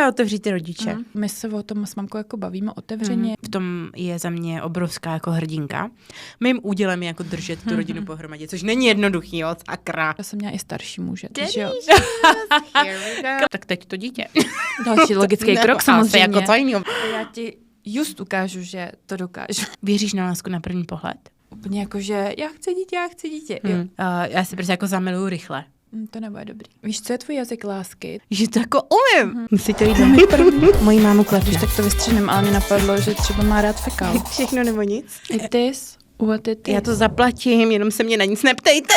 Pojďme otevřít ty rodiče. My se o tom s mamkou jako bavíme otevřeně. V tom je za mě obrovská jako hrdinka. Mým údělem je jako držet tu rodinu pohromadě, což není jednoduchý, jo, sakra. Já jsem měla i starší muže, takže jo. Tak teď to dítě. Další logický krok samozřejmě. Jako co jinýho. Já ti just ukážu, že to dokážu. Věříš na lásku na první pohled? Úplně jako, že já chci dítě. Jo. Já si prostě jako zamiluju rychle. To nebude dobrý. Víš, co je tvůj jazyk lásky? Že to jako umím. Musí to jít do mě první. Mojí mámu kladne. Tak to vystřihnem, ale mě napadlo, že třeba má rád fekal. Všechno nebo nic. It is what it is. Já to zaplatím, jenom se mě na nic neptejte.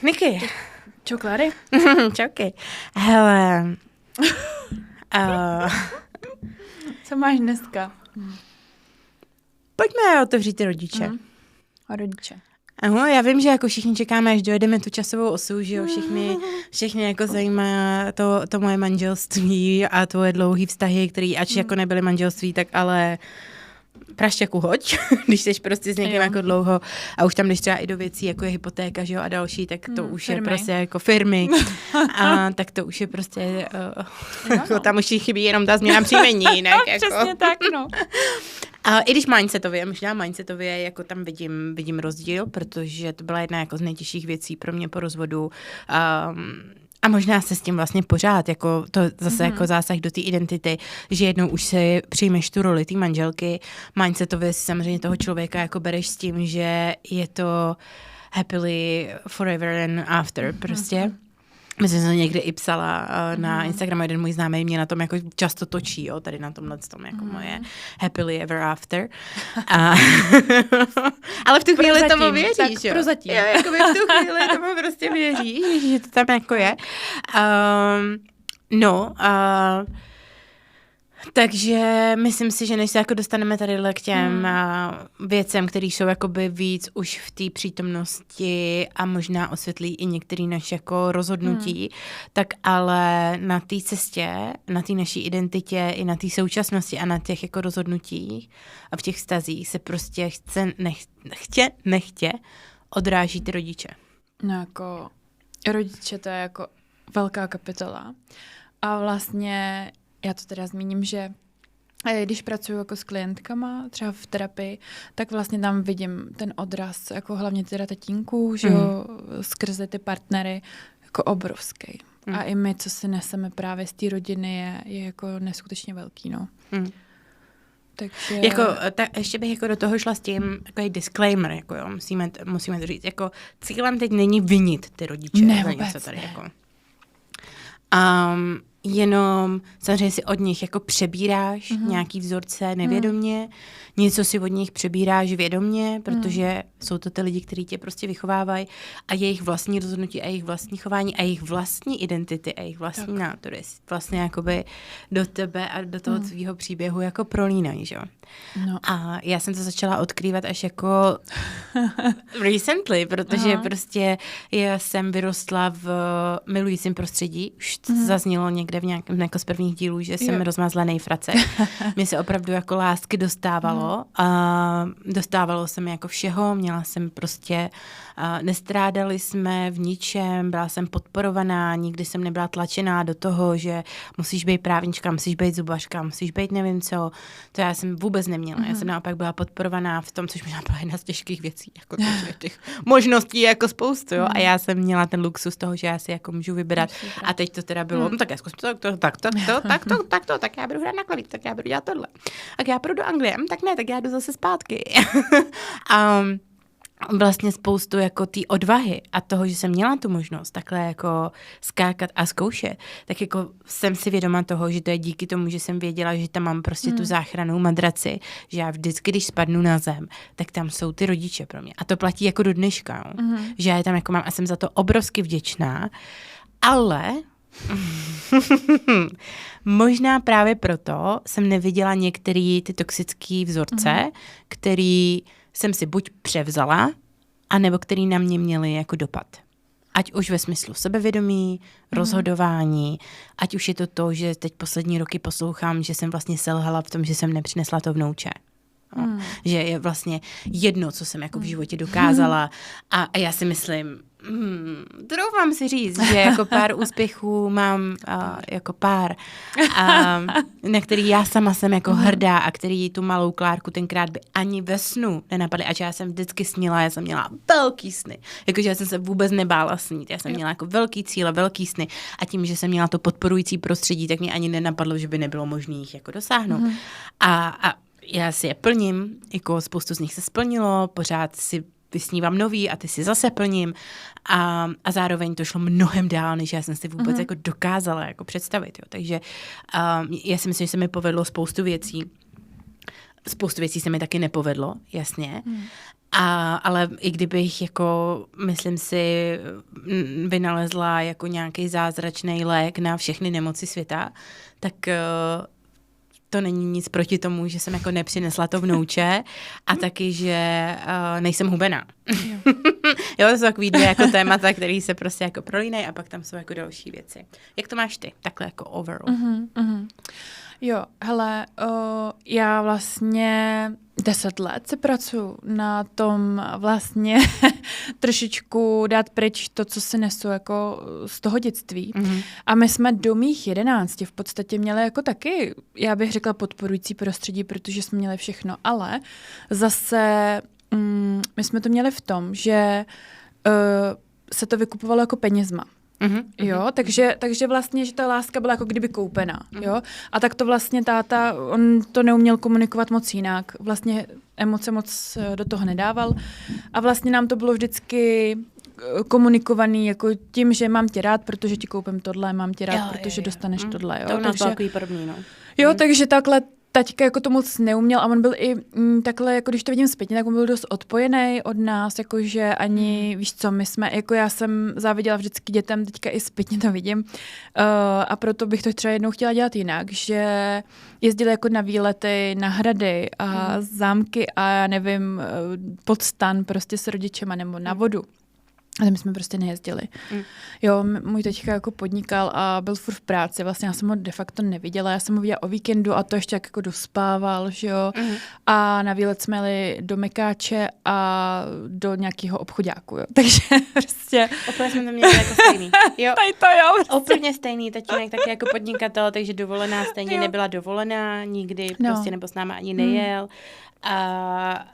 Niky. Čau, Kláry. Čauky. Hele. Co máš dneska? Pojďme otevřít ty rodiče. A rodiče. Ano, já vím, že jako všichni čekáme, až dojedeme tu časovou osu, že jo, všechny jako zajímá to moje manželství a tvoje dlouhý vztahy, který ač jako nebyly manželství, tak ale prašťaku hoď, když jsi prostě s někým jako dlouho a už tam jdeš třeba i do věcí, jako je hypotéka, že jo, a další, tak to už firmy. Je prostě jako firmy a tak to už je prostě, jako tam už chybí jenom ta změna příjmení, jinak jako. Přesně tak, no. A i když možná mindsetově, jako tam vidím rozdíl, protože to byla jedna jako z nejtěžších věcí pro mě po rozvodu. A možná se s tím vlastně pořád, jako to zase jako zásah do té identity, že jednou už se přijmeš tu roli té manželky, mindsetově si samozřejmě toho člověka jako bereš s tím, že je to happily forever and after prostě. Myslím, že jsem někdy i psala na Instagramu, jeden můj známý mě na tom jako často točí, jo, tady na tomhle tom jako moje happily ever after. Ale v tu chvíli tomu věříš, jo. Prozatím. Jo, jako v tu chvíli tomu prostě věříš, že to tam jako je. Takže myslím si, že než se jako dostaneme tady k těm věcem, které jsou jakoby víc už v té přítomnosti a možná osvětlí i některé naše jako rozhodnutí, tak ale na té cestě, na té naší identitě i na té současnosti a na těch jako rozhodnutích a v těch vztazích se prostě nechtě odráží ty rodiče. No jako rodiče to je jako velká kapitola a vlastně já to teda zmíním, že když pracuji jako s klientkama, třeba v terapii, tak vlastně tam vidím ten odraz, jako hlavně teda tatínků, že jo, skrze ty partnery, jako obrovský. A i my, co si neseme právě z té rodiny, je jako neskutečně velký, no. Takže... Jako, ještě bych jako do toho šla s tím, jako disclaimer, jako jo, musíme to říct, jako cílem teď není vinit ty rodiče. Ne, vůbec tady, jako. Jenom samozřejmě si od nich jako přebíráš nějaký vzorce nevědomě, něco si od nich přebíráš vědomě, protože jsou to ty lidi, kteří tě prostě vychovávají a jejich vlastní rozhodnutí a jejich vlastní chování a jejich vlastní identity a jejich vlastní nátory vlastně jakoby do tebe a do toho tvýho příběhu jako prolínají, že jo. No. A já jsem to začala odkrývat až jako recently, protože prostě já jsem vyrostla v milujícím prostředí, už zaznělo někde v nějakém jako z prvních dílů, že jsem rozmazlený fracek. Mně se opravdu jako lásky dostávalo a dostávalo se mi jako všeho, měla jsem prostě, nestrádali jsme v ničem, byla jsem podporovaná, nikdy jsem nebyla tlačená do toho, že musíš být právnička, musíš být zubařka, musíš být nevím co, to já jsem vůbec neměla. Já jsem naopak byla podporovaná v tom, což možná byla jedna z těžkých věcí, jako těch možností jako spoustu, jo? A já jsem měla ten luxus toho, že já si jako můžu vybrat. A teď to teda bylo, no tak já zkusím tak já budu hrát na klavír, tak já budu dělat tohle. Tak já půjdu do Anglie, tak ne, tak já jdu zase zpátky. Vlastně spoustu jako té odvahy a toho, že jsem měla tu možnost takhle jako skákat a zkoušet, tak jako jsem si vědoma toho, že to je díky tomu, že jsem věděla, že tam mám prostě tu záchrannou madraci, že já vždycky, když spadnu na zem, tak tam jsou ty rodiče pro mě. A to platí jako do dneška, že já je tam jako mám a jsem za to obrovsky vděčná, ale možná právě proto jsem neviděla některé ty toxické vzorce, který jsem si buď převzala, anebo který na mě měli jako dopad. Ať už ve smyslu sebevědomí, rozhodování, ať už je to, že teď poslední roky poslouchám, že jsem vlastně selhala v tom, že jsem nepřinesla to vnouče. Že je vlastně jedno, co jsem jako v životě dokázala a já si myslím, Troufám si říct, že jako pár úspěchů mám jako pár, na který já sama jsem jako hrdá a který tu malou Klárku tenkrát by ani ve snu nenapadly. A já jsem vždycky snila, já jsem měla velký sny. Jakože já jsem se vůbec nebála snít. Já jsem měla jako velký cíle, velký sny. A tím, že jsem měla to podporující prostředí, tak mě ani nenapadlo, že by nebylo možné jich jako dosáhnout. A já si je plním, jako spoustu z nich se splnilo, pořád si vysnívám nový a ty si zase plním a zároveň to šlo mnohem dál, než já jsem si vůbec jako dokázala jako představit. Jo. Takže já si myslím, že se mi povedlo spoustu věcí. Spoustu věcí se mi taky nepovedlo, jasně. Ale i kdybych jako, myslím si, vynalezla jako nějaký zázračný lék na všechny nemoci světa, tak to není nic proti tomu, že jsem jako nepřinesla to vnouče a taky, že nejsem hubená. Jo, to jsou takový dvě jako témata, které se prostě jako prolínají a pak tam jsou jako další věci. Jak to máš ty? Takhle jako overall. Jo, hele, já vlastně 10 let se pracuji na tom vlastně trošičku dát pryč to, co si nesu jako z toho dětství. A my jsme do mých 11 v podstatě měli jako taky, já bych řekla, podporující prostředí, protože jsme měli všechno, ale zase my jsme to měli v tom, že se to vykupovalo jako penězma. Jo, takže vlastně, že ta láska byla jako kdyby koupená, jo. A tak to vlastně táta, on to neuměl komunikovat moc jinak. Vlastně emoce moc do toho nedával. A vlastně nám to bylo vždycky komunikovaný jako tím, že mám tě rád, protože ti koupím tohle, mám tě rád, protože dostaneš tohle, jo. To u nás bylo takový podobný, no. Jo, takže takhle taťka jako to moc neuměl a on byl i takhle, jako když to vidím zpětně, tak on byl dost odpojený od nás, jakože ani, víš co, my jsme, jako já jsem záviděla vždycky dětem, teďka i zpětně to vidím a proto bych to třeba jednou chtěla dělat jinak, že jezdili jako na výlety, na hrady a zámky a já nevím, pod stan prostě s rodičema nebo na vodu. Ale my jsme prostě nejezdili. Jo, můj teďka jako podnikal a byl furt v práci, vlastně já jsem ho de facto neviděla, já jsem ho viděla o víkendu a to ještě jako dospával, že jo. A na výlet jsme jeli do Mekáče a do nějakého obchodáku, jo. Takže prostě... Opět jsme to měli jako stejný. Jo. Tady to jo. Prostě. Úplně stejný, tatínek taky jako podnikatel, takže dovolená stejně nebyla dovolená, nikdy prostě nebo s náma ani nejel. A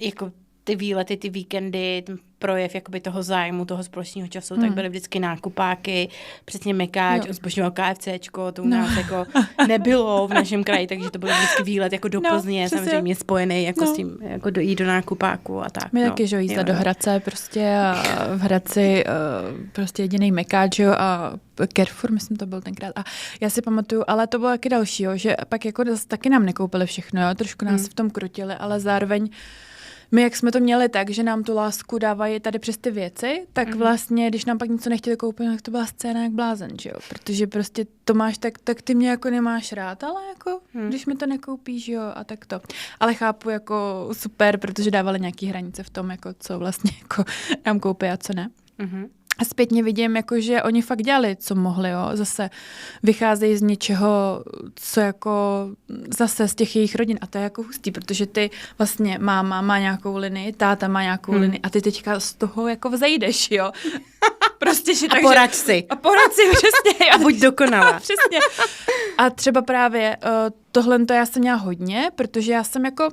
jako ty výlety, ty víkendy, ten projev jakoby toho zájmu, toho společného času, tak byly vždycky nákupáky, přesně Mekáč, on spočíval KFCčko, to u nás jako nebylo v našem kraji, takže to byl vždycky výlet jako do Plzně, samozřejmě spojený jako s tím, jako jít do nákupáku a tak. My taky, že jízda do Hradce prostě a v Hradci prostě jedinej Mekáč a Carrefour, myslím, to byl tenkrát. A já si pamatuju, ale to bylo taky další, jo, že pak jako taky nám nekoupili všechno, jo, trošku nás v tom krutili, ale zároveň my, jak jsme to měli tak, že nám tu lásku dávají tady přes ty věci, tak vlastně, když nám pak něco nechtěli koupit, tak to byla scéna jak blázen, že jo? Protože prostě to máš tak ty mě jako nemáš rád, ale jako, když mi to nekoupíš, jo, a tak to. Ale chápu jako super, protože dávali nějaký hranice v tom, jako co vlastně jako nám koupí a co ne. A zpětně vidím, jako, že oni fakt dělali, co mohli, jo. Zase vycházejí z něčeho, co jako zase z těch jejich rodin. A to je jako hustý, protože ty vlastně máma má nějakou linii, táta má nějakou linii a ty teďka z toho jako vzejdeš, jo. Prostě, že a poraď si. A poraď si, přesně. A buď dokonalá. Přesně. A třeba právě tohle to já jsem měla hodně, protože já jsem jako...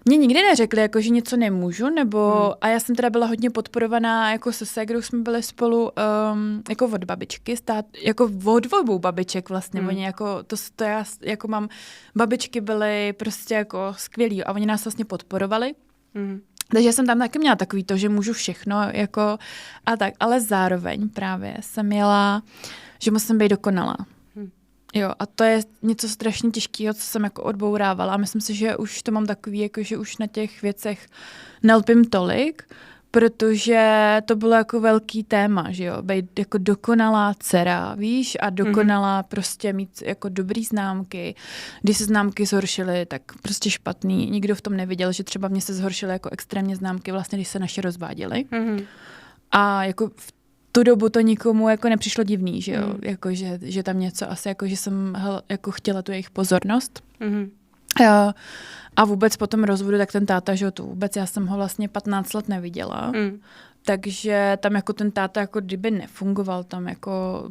Mě nikdy neřekli, jako, že něco nemůžu, nebo a já jsem teda byla hodně podporovaná, jako se ségrou jsme byli spolu jako od babičky, jako od obou babiček vlastně, oni jako, to já jako mám, babičky byly prostě jako skvělý a oni nás vlastně podporovali. Takže jsem tam taky měla takový to, že můžu všechno, jako a tak, ale zároveň právě jsem měla, že musím být dokonalá. Jo, a to je něco strašně těžkého, co jsem jako odbourávala. A myslím si, že už to mám takový, jako že už na těch věcech nelpím tolik, protože to bylo jako velký téma, že jo, být jako dokonalá dcera, víš, a dokonalá prostě mít jako dobrý známky. Když se známky zhoršily, tak prostě špatný. Nikdo v tom neviděl, že třeba mě se zhoršily jako extrémně známky, vlastně, když se naše rozváděly. A jako v tu dobu to nikomu jako nepřišlo divný, že jo, jako, že tam něco asi, jako, že jsem jako chtěla tu jejich pozornost. A vůbec po tom rozvodu, tak ten táta, že jo, to vůbec, já jsem ho vlastně 15 let neviděla. Takže tam jako ten táta jako kdyby nefungoval, tam jako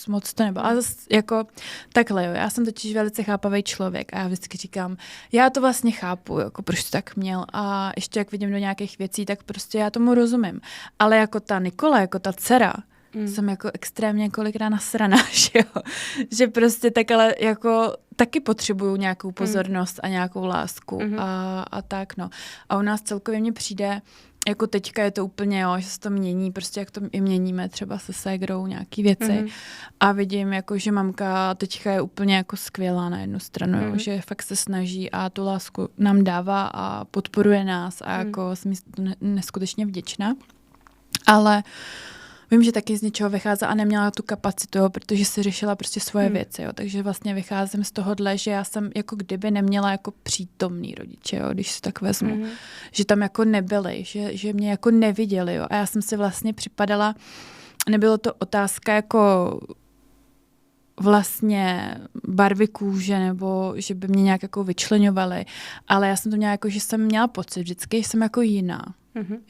moc to nebylo. Ale zase jako takhle, jo, já jsem totiž velice chápavý člověk a já vždycky říkám, já to vlastně chápu, jako proč to tak měl a ještě jak vidím do nějakých věcí, tak prostě já tomu rozumím. Ale jako ta Nikola, jako ta dcera, jsem jako extrémně kolikrát nasraná, že jo, že prostě tak ale jako taky potřebuju nějakou pozornost a nějakou lásku a tak, no. A u nás celkově mně přijde, jako teďka je to úplně, jo, že se to mění, prostě jak to i měníme třeba se ségrou nějaký věci a vidím, jako, že mamka teďka je úplně jako skvělá na jednu stranu, jo, že fakt se snaží a tu lásku nám dává a podporuje nás a jako jsem neskutečně vděčná, ale vím, že taky z něčeho vycházela a neměla tu kapacitu, jo, protože si řešila prostě svoje věci, jo, takže vlastně vycházím z tohohle, že já jsem jako kdyby neměla jako přítomný rodiče, jo, když si tak vezmu, že tam jako nebyli, že mě jako neviděli, jo, a já jsem si vlastně připadala, nebylo to otázka jako vlastně barvy kůže, nebo že by mě nějak jako vyčleňovali, ale já jsem to měla jako, že jsem měla pocit vždycky, že jsem jako jiná.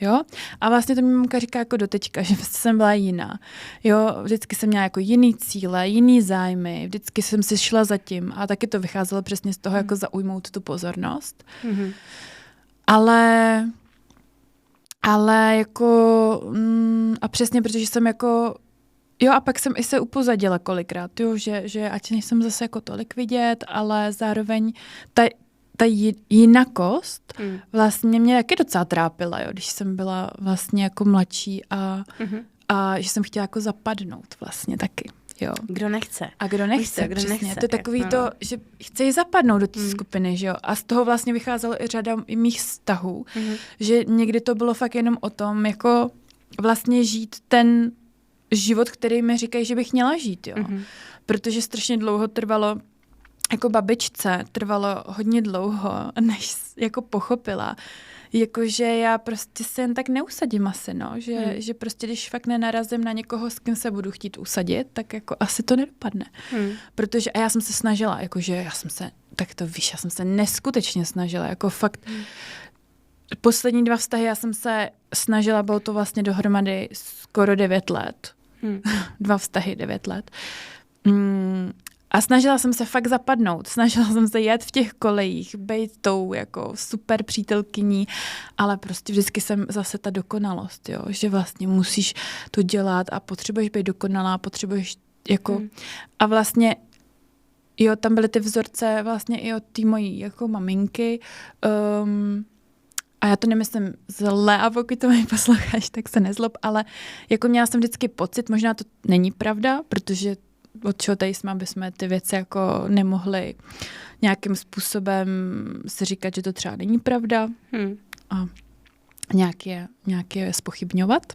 Jo? A vlastně to mi mamka říká jako doteďka, že jsem byla jiná. Jo? Vždycky jsem měla jako jiný cíle, jiný zájmy, vždycky jsem si šla za tím a taky to vycházelo přesně z toho, jako zaujmout tu pozornost. Ale jako a přesně, protože jsem jako jo, a pak jsem i se upozadila kolikrát, jo, že ať nejsem zase jako tolik vidět, ale zároveň ta jinakost vlastně mě taky docela trápila, jo, když jsem byla vlastně jako mladší a že jsem chtěla jako zapadnout vlastně taky. Jo. Kdo nechce. A kdo nechce, kdo přesně. nechce, to je takový to, že chceš zapadnout do té skupiny, že jo. A z toho vlastně vycházelo i řada mých vztahů, že někdy to bylo fakt jenom o tom, jako vlastně žít ten život, který mi říkají, že bych měla žít, jo. Protože strašně dlouho trvalo, jako babičce, trvalo hodně dlouho, než jako pochopila, jakože já prostě se jen tak neusadím asi, no, že prostě když fakt nenarazím na někoho, s kým se budu chtít usadit, tak jako asi to nedopadne. Protože, a já jsem se snažila, jakože já jsem se neskutečně snažila, jako fakt poslední 2 vztahy já jsem se snažila, bylo to vlastně dohromady skoro 9 let. 2 vztahy, 9 let. A snažila jsem se fakt zapadnout. Snažila jsem se jet v těch kolejích, být tou jako super přítelkyní, ale prostě vždycky jsem zase ta dokonalost, jo, že vlastně musíš to dělat a potřebuješ být dokonalá, potřebuješ jako a vlastně jo, tam byly ty vzorce vlastně i od té mojí jako maminky, a já to nemyslím zle, a pokud to mi posloucháš, tak se nezlob, ale jako měla jsem vždycky pocit, možná to není pravda, protože od čeho tady jsme, aby jsme ty věci jako nemohli nějakým způsobem si říkat, že to třeba není pravda a nějak je zpochybňovat.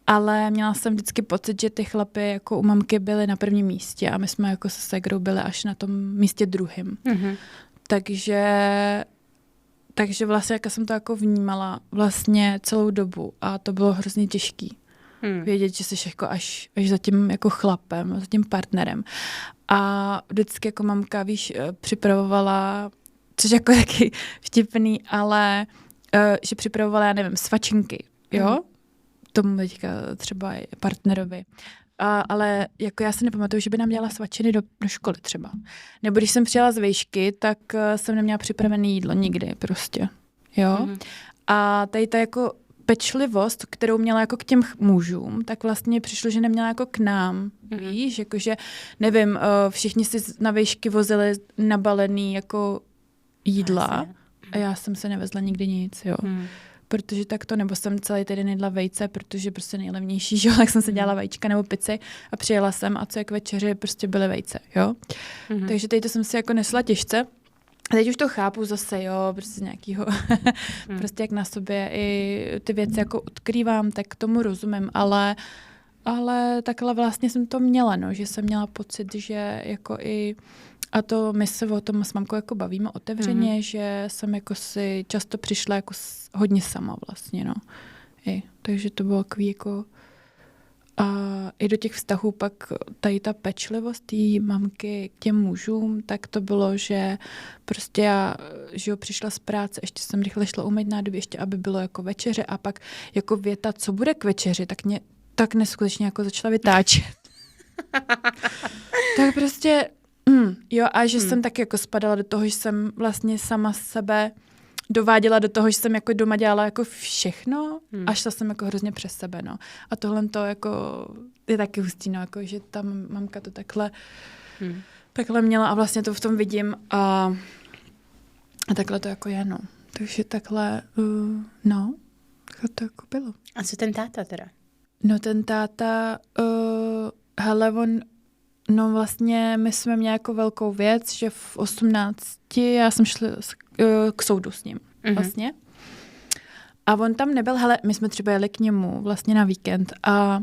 Ale měla jsem vždycky pocit, že ty chlapy jako u mamky byly na prvním místě a my jsme jako se ségrou byli až na tom místě druhým. Takže vlastně jak jsem to jako vnímala vlastně celou dobu a to bylo hrozně těžký. Vědět, že jsi jako až za tím jako chlapem, za tím partnerem. A vždycky jako mamka, víš, připravovala, což jako taky vtipný, ale že připravovala, já nevím, svačinky, jo? Tomu teďka třeba partnerovi. Ale jako já si nepamatuju, že by nám dělala svačiny do školy třeba. Nebo když jsem přijela z výšky, tak jsem neměla připravené jídlo nikdy prostě. Jo? A tady ta jako pečlivost, kterou měla jako k těm mužům, tak vlastně přišlo, že neměla jako k nám. Víš, jakože, nevím, všichni si na výšky vozili nabalený jako jídla a já jsem se nevezla nikdy nic, jo. Protože tak to, nebo jsem celý týden jedla vejce, protože prostě nejlevnější, že jo, tak jsem se dělala vajíčka nebo pici a přijela jsem a co je k večeři, prostě byly vejce, jo. Takže tady to jsem si jako nesla těžce. A teď už to chápu zase, jo, prostě nějakýho, prostě jak na sobě i ty věci jako odkrývám, tak tomu rozumím, ale takhle vlastně jsem to měla, no, že jsem měla pocit, že jako i a to my se o tom s mamkou jako bavíme otevřeně, že jsem jako si často přišla jako hodně sama vlastně, no. Takže to bylo takový jako A i do těch vztahů pak tady ta pečlivost té mamky k těm mužům, tak to bylo, že prostě já, že jo, přišla z práce, ještě jsem rychle šla umýt nádobí, ještě aby bylo jako večeře a pak jako věta, co bude k večeři, tak mě tak neskutečně jako začala vytáčet. Tak prostě, jo, a že jsem tak jako spadala do toho, že jsem vlastně sama sebe dováděla do toho, že jsem jako doma dělala jako všechno a šla jsem jako hrozně přes sebe, no. A tohle to jako je taky hustý, no, jako, že ta mamka to takhle měla a vlastně to v tom vidím a takhle to jako je, no. Takže takhle, no, to jako bylo. A co ten táta teda? No ten táta, hele, no vlastně my jsme měli jako velkou věc, že v 18 já jsem šla k soudu s ním vlastně. A on tam nebyl, hele, my jsme třeba jeli k němu vlastně na víkend a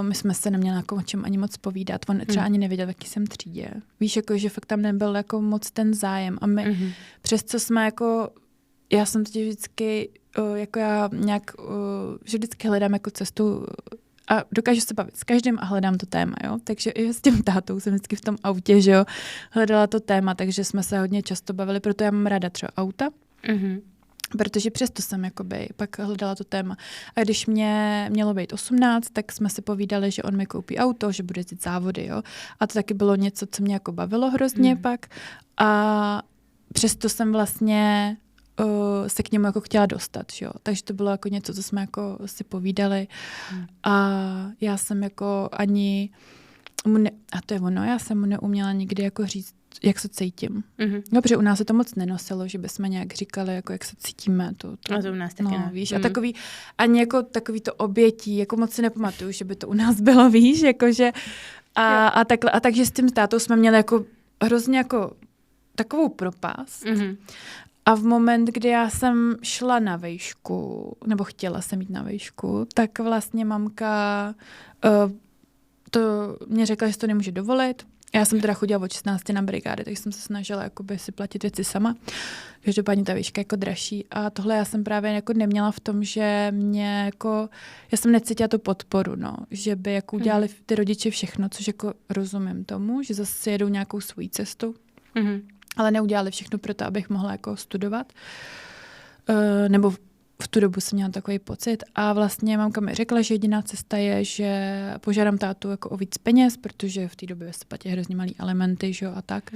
my jsme se neměli jako o čem ani moc povídat. On třeba ani nevěděl, v jaký jsem třídě. Víš, jako, že fakt tam nebyl jako moc ten zájem. A my přesto jsme jako, já jsem totiž vždycky, jako já nějak, že vždycky hledám jako cestu a dokážu se bavit s každým a hledám to téma, jo. Takže i s tím tátou jsem vždycky v tom autě, že jo, hledala to téma, takže jsme se hodně často bavili, proto já mám ráda třeba auta, protože přesto jsem jakoby pak hledala to téma. A když mě mělo být 18, tak jsme si povídali, že on mi koupí auto, že bude jezdit závody, jo. A to taky bylo něco, co mě jako bavilo hrozně pak. A přesto jsem vlastně se k němu jako chtěla dostat, jo. Takže to bylo jako něco, co jsme jako si povídali. A já jsem jako ani a to je ono, já jsem mu neuměla nikdy jako říct, jak se cítím. No, protože u nás se to moc nenosilo, že bychom nějak říkali, jako jak se cítíme. A to u nás taky ne. Víš, a takový, ani jako takový to obětí, jako moc si nepamatuju, že by to u nás bylo, víš, jakože a takhle, a takže s tím tátou jsme měli jako hrozně jako takovou propast. A v moment, kdy já jsem šla na vejšku, nebo chtěla jsem jít na vejšku, tak vlastně mamka to mě řekla, že to nemůže dovolit. Já jsem teda chodila od 16 na brigády, takže jsem se snažila jakoby si platit věci sama. Každopádně ta výška jako dražší. A tohle já jsem právě jako neměla v tom, že mě jako, já jsem necítila tu podporu, no, že by jako udělali ty rodiče všechno, což jako rozumím tomu, že zase jedou nějakou svoji cestu, ale neudělali všechno pro to, abych mohla jako studovat. Nebo v tu dobu jsem měla takový pocit a vlastně mamka mi řekla, že jediná cesta je, že požádám tátu jako o víc peněz, protože v té době se platí hrozně malý alimenty, že jo, a tak.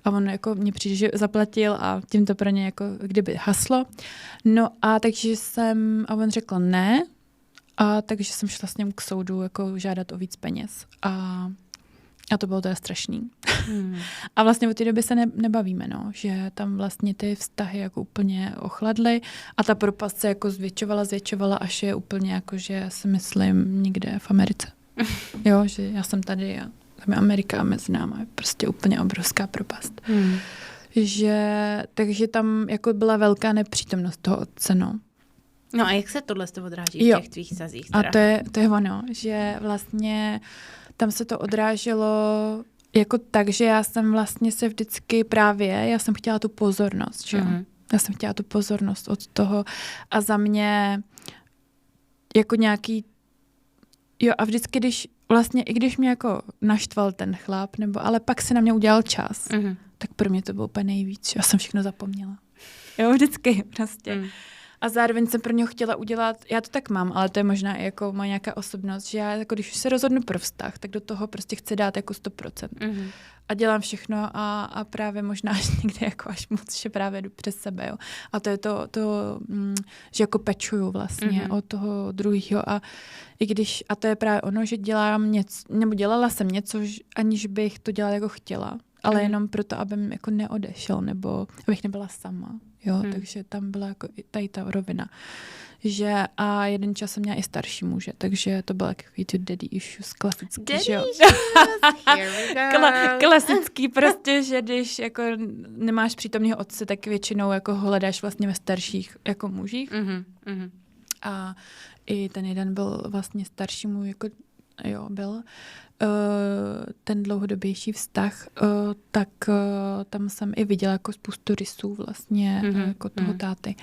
A on jako mně přijde, že zaplatil a tím to pro ně jako kdyby haslo. No a takže a on řekl ne, a takže jsem šla s ním k soudu jako žádat o víc peněz. A to bylo teda strašný. A vlastně od té doby se nebavíme, no, že tam vlastně ty vztahy jako úplně ochladly a ta propast se jako zvětšovala, až je úplně jako, že si myslím někde v Americe. Jo, že já jsem tady a tam je Amerika a mezi náma je prostě úplně obrovská propast. Takže tam jako byla velká nepřítomnost toho otce, no. No a jak se tohle odráží v těch tvých vztazích? A to je ono, že vlastně tam se to odráželo jako tak, že já jsem vlastně se vždycky já jsem chtěla tu pozornost, že jo. Já jsem chtěla tu pozornost od toho a za mě jako nějaký, jo a vždycky, i když mě jako naštval ten chlap, ale pak se na mě udělal čas, tak pro mě to bylo úplně nejvíc, já jsem všechno zapomněla. Jo, vždycky prostě. A zároveň jsem pro něho chtěla udělat, já to tak mám, ale to je možná i jako má nějaká osobnost, že já jako když se rozhodnu pro vztah, tak do toho prostě chci dát jako 100%. A dělám všechno a právě možná až někde jako až moc, že právě jdu přes sebe, jo. A to je to že jako pečuju vlastně od toho druhého a i když, a to je právě ono, že dělala jsem něco, aniž bych to dělala jako chtěla, ale jenom proto, abych jako neodešel, nebo abych nebyla sama. Jo, takže tam byla jako tady ta rovina. Že a jeden čas jsem měla i starší muže, takže to bylo takový ty daddy issues klasický, daddy že jo. Klasický prostě, že když jako nemáš přítomného otce, tak většinou jako ho hledáš vlastně ve starších jako mužích. A i ten jeden byl vlastně starší můj, jako jo, byl ten dlouhodobější vztah, tak tam jsem i viděla jako spoustu rysů vlastně jako toho táty.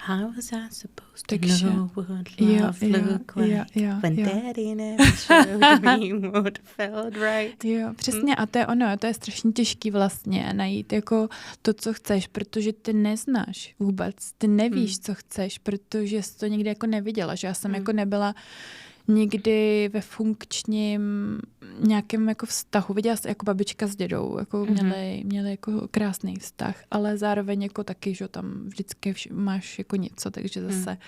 How was I supposed to Takže, know what love looked like when daddy never showed me what felt right. Jo, přesně, a to je ono, to je strašně těžký vlastně najít jako to, co chceš, protože ty neznáš vůbec, ty nevíš, co chceš, protože jsi to nikdy jako neviděla, že já jsem jako nebyla nikdy ve funkčním nějakém jako vztahu. Viděla jsem jako babička s dědou, jako měli jako krásný vztah, ale zároveň jako taky, že tam vždycky máš jako něco, takže zase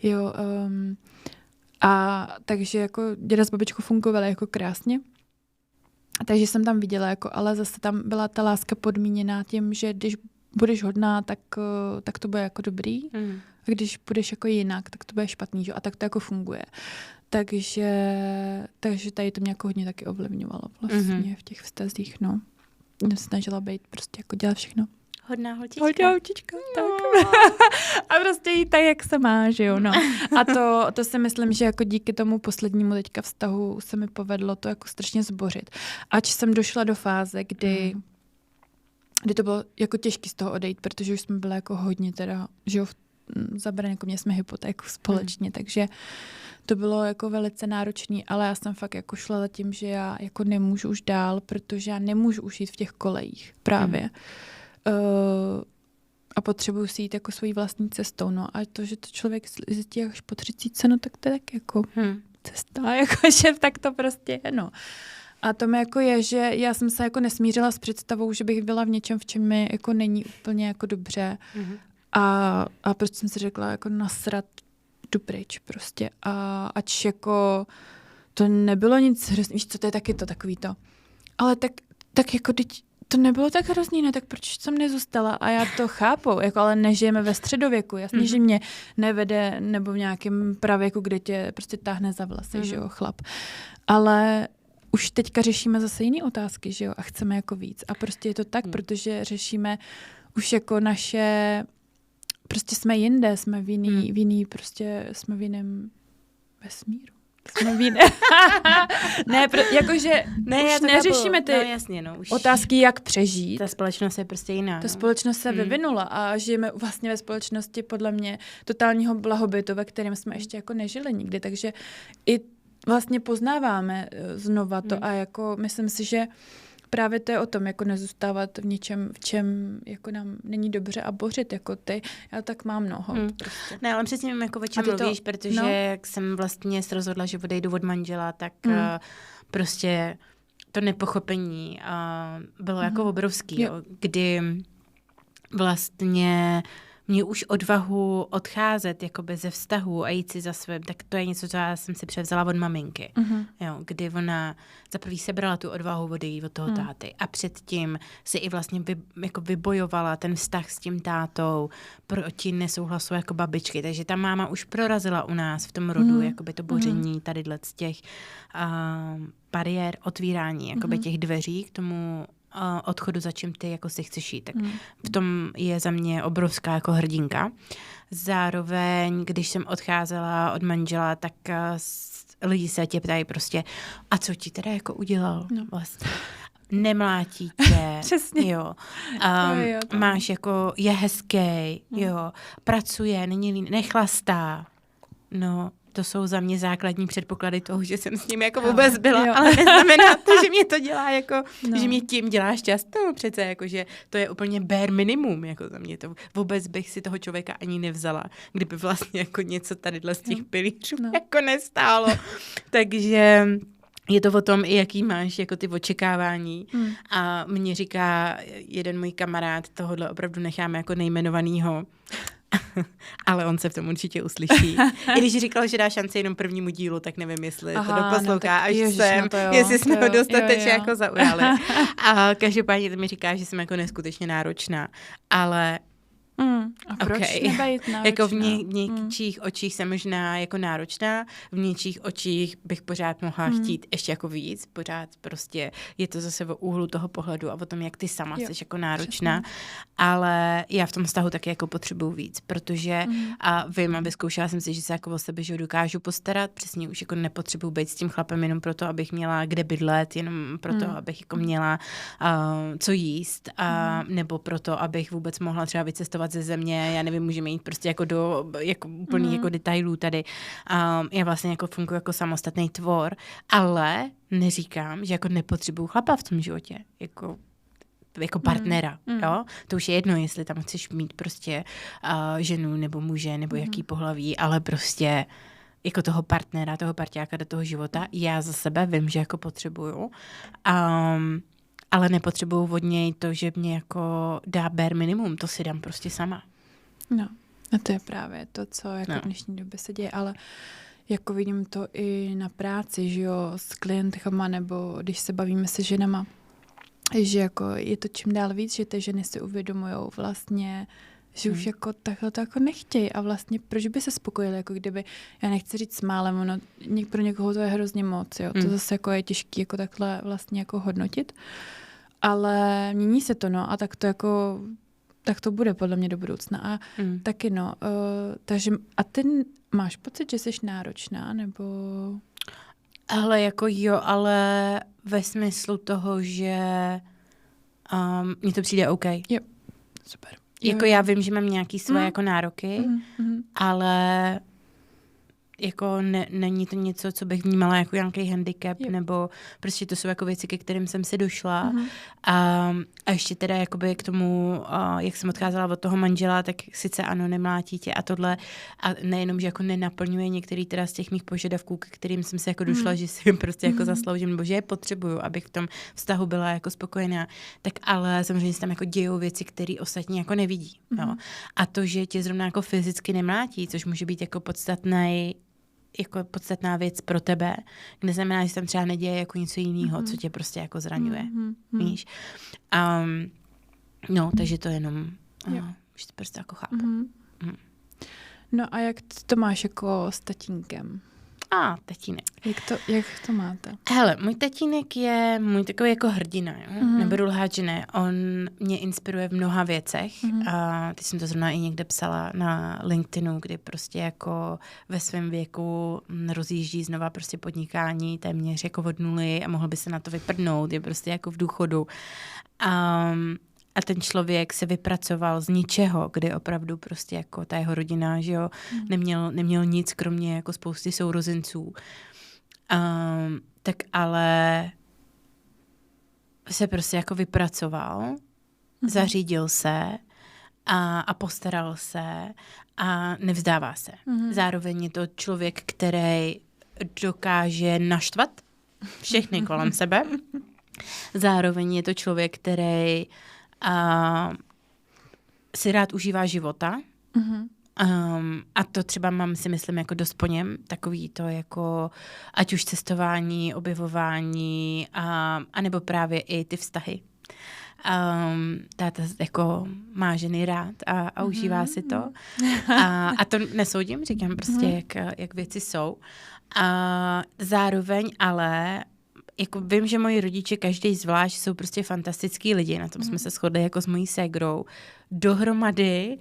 jo. A takže jako děda s babičkou fungovaly jako krásně. Takže jsem tam viděla, jako, ale zase tam byla ta láska podmíněná tím, že když budeš hodná, tak to bude jako dobrý. A když budeš jako jinak, tak to bude špatný. Že? A tak to jako funguje. Takže tady to mě jako hodně taky ovlivňovalo vlastně v těch vztazích. No. Snažila být prostě jako dělat všechno. Hodná holčička. Hodná holčička, tak. A prostě jí tak, jak se má, že jo, no. A to si myslím, že jako díky tomu poslednímu teďka vztahu se mi povedlo to jako strašně zbořit. Ač jsem došla do fáze, kdy to bylo jako těžké z toho odejít, protože už jsme byli jako hodně teda, že jo, zabrali, jako měli jsme hypotéku společně, takže to bylo jako velice náročný, ale já jsem fakt jako šla za tím, že já jako nemůžu už dál, protože já nemůžu už jít v těch kolejích právě. A potřebuju si jít jako svojí vlastní cestou. No a to, že to člověk zjistí až po 30, no tak to je tak jako cesta, jakože tak to prostě je, no. A to mi jako je, že já jsem se jako nesmířila s představou, že bych byla v něčem, v čem mi jako není úplně jako dobře. A prostě jsem si řekla jako nasrat, jdu pryč prostě. A ač jako to nebylo nic hrozný, víš co, to je taky to takový to. Ale tak jako to nebylo tak hrozný, ne, tak proč jsem nezůstala? A já to chápu, jako, ale nežijeme ve středověku. Jasně, že mě nevede nebo v nějakém pravěku, kde tě prostě táhne za vlasy, že jo, chlap. Ale už teďka řešíme zase jiné otázky, že jo, a chceme jako víc. A prostě je to tak, protože řešíme už jako naše, prostě jsme jinde, jsme v jiný, prostě jsme v jiném vesmíru. Jsme v jiném. Ne, jakože už neřešíme ty už otázky, jak přežít. Ta společnost je prostě jiná. Ta společnost se vyvinula a žijeme vlastně ve společnosti podle mě totálního blahobytu, ve kterém jsme ještě jako nežili nikdy, takže i vlastně poznáváme znova to a jako myslím si, že právě to je o tom, jako nezůstávat v něčem, v čem jako nám není dobře a bořit jako ty. Já tak mám mnoho. Prostě. Ne, ale přesně vím, jako o čem mluvíš, protože jak jsem vlastně se rozhodla, že odejdu od manžela, tak prostě to nepochopení bylo jako obrovský, jo, kdy vlastně mě už odvahu odcházet jakoby ze vztahu a jít si za svým, tak to je něco, co já jsem si převzala od maminky. Jo, kdy ona za prvý sebrala tu odvahu odejít od toho táty a předtím si i vlastně jako vybojovala ten vztah s tím tátou proti nesouhlasu jako babičky. Takže ta máma už prorazila u nás v tom rodu jakoby to boření tadyhle z těch bariér, otvírání jakoby těch dveří k tomu odchodu, za čím ty jako si chceš jít. Tak v tom je za mě obrovská jako hrdinka. Zároveň, když jsem odcházela od manžela, tak lidi se tě ptají prostě, a co ti teda jako udělal vlastně? Nemlátí tě, přesně. Jo. Máš jako, je hezký, jo, pracuje, nechlastá, no, to jsou za mě základní předpoklady toho, že jsem s ním jako vůbec byla, ale neznamená to, že mě to dělá jako, že mě tím dělá šťastnou přece, jako, že to je úplně bare minimum, jako za mě to vůbec bych si toho člověka ani nevzala, kdyby vlastně jako něco tadyhle z těch pilířů jako nestálo. Takže je to o tom, jaký máš jako ty očekávání. A mně říká jeden můj kamarád, tohodle opravdu necháme jako nejmenovanýho, ale on se v tom určitě uslyší. I když říkal, že dá šanci jenom prvnímu dílu, tak nevím, jestli to doposlouchá až sem, jestli jsme ho dostatečně jako zaujali. A každopádně to mi říká, že jsem jako neskutečně náročná, ale a proč nebejt náročná? Jako v něčích očích jsem možná jako náročná, v něčích očích bych pořád mohla chtít ještě jako víc, pořád prostě je to zase o úhlu toho pohledu a o tom, jak ty sama jsi jako náročná, ale já v tom vztahu taky jako potřebuju víc, protože a vím, a vyzkoušela jsem si, že se jako o sebe že dokážu postarat, přesně už jako nepotřebuju být s tím chlapem jenom proto, abych měla kde bydlet, jenom proto, abych jako měla co jíst, nebo proto, abych vůbec mohla třeba vycestovat vystupovat ze země, já nevím, můžeme jít prostě jako do jako úplných jako detailů tady. Já vlastně jako funguji jako samostatný tvor, ale neříkám, že jako nepotřebuju chlapa v tom životě, jako partnera, jo? To už je jedno, jestli tam chceš mít prostě ženu nebo muže, nebo jaký pohlaví, ale prostě jako toho partnera, toho parťáka do toho života, já za sebe vím, že jako potřebuju, ale nepotřebuju od něj to, že mě jako dá bare minimum, to si dám prostě sama. No, a to je právě to, co jako v dnešní době se děje, ale jako vidím to i na práci, že jo, s klientama, nebo když se bavíme se ženama, že jako je to čím dál víc, že ty ženy si uvědomujou vlastně, že už jako takhle to jako nechtějí a vlastně proč by se spokojili, jako kdyby, já nechci říct s málem, ono pro někoho to je hrozně moc, jo, to zase jako je těžký jako takhle vlastně jako hodnotit, ale mění se to, no, a tak to bude podle mě do budoucna a taky no, takže a ty máš pocit, že jsi náročná, nebo... Ale jako jo, ale ve smyslu toho, že mně to přijde OK. Jo, super. Jako já vím, že mám nějaký svoje jako nároky, ale jako není to něco, co bych vnímala jako nějaký handicap, nebo prostě to jsou jako věci, ke kterým jsem si došla. A ještě teda jakoby k tomu, jak jsem odcházela od toho manžela, tak sice ano, nemlátí tě a tohle. A nejenom, že jako nenaplňuje některý teda z těch mých požadavků, ke kterým jsem se jako došla, že si prostě jako zasloužím, nebo že je potřebuju, abych v tom vztahu byla jako spokojená. Tak ale samozřejmě se tam jako dějou věci, které ostatní jako nevidí. Jo. A to, že tě zrovna jako fyzicky nemlátí, což může být jako podstatná věc pro tebe, kde znamená, že tam třeba neděje jako něco jiného, co tě prostě jako zraňuje. Víš? No, takže to jenom, že to prostě jako chápu. No a jak to máš jako s tatínkem? Tatínek. Jak to máte? Hele, můj tatínek je můj takový jako hrdina, jo? Nebudu lhát, že ne. On mě inspiruje v mnoha věcech. A teď jsem to zrovna i někde psala na LinkedInu, kdy prostě jako ve svém věku rozjíždí znova prostě podnikání téměř jako od nuly a mohl by se na to vyprdnout, je prostě jako v důchodu. A ten člověk se vypracoval z ničeho, kdy opravdu prostě jako ta jeho rodina, že jo, neměl nic, kromě jako spousty sourozenců. Tak ale se prostě jako vypracoval, zařídil se a postaral se a nevzdává se. Zároveň je to člověk, který dokáže naštvat všechny kolem sebe. Zároveň je to člověk, který si rád užívá života. A to třeba mám, si myslím, jako dost po něm, takový to jako ať už cestování, objevování, a nebo právě i ty vztahy. Táta jako má ženy rád a užívá si to. A to nesoudím, říkám prostě, jak věci jsou. A zároveň ale jako vím, že moji rodiče, každý zvlášť, jsou prostě fantastický lidi, na tom jsme se shodli jako s mojí ségrou. Dohromady,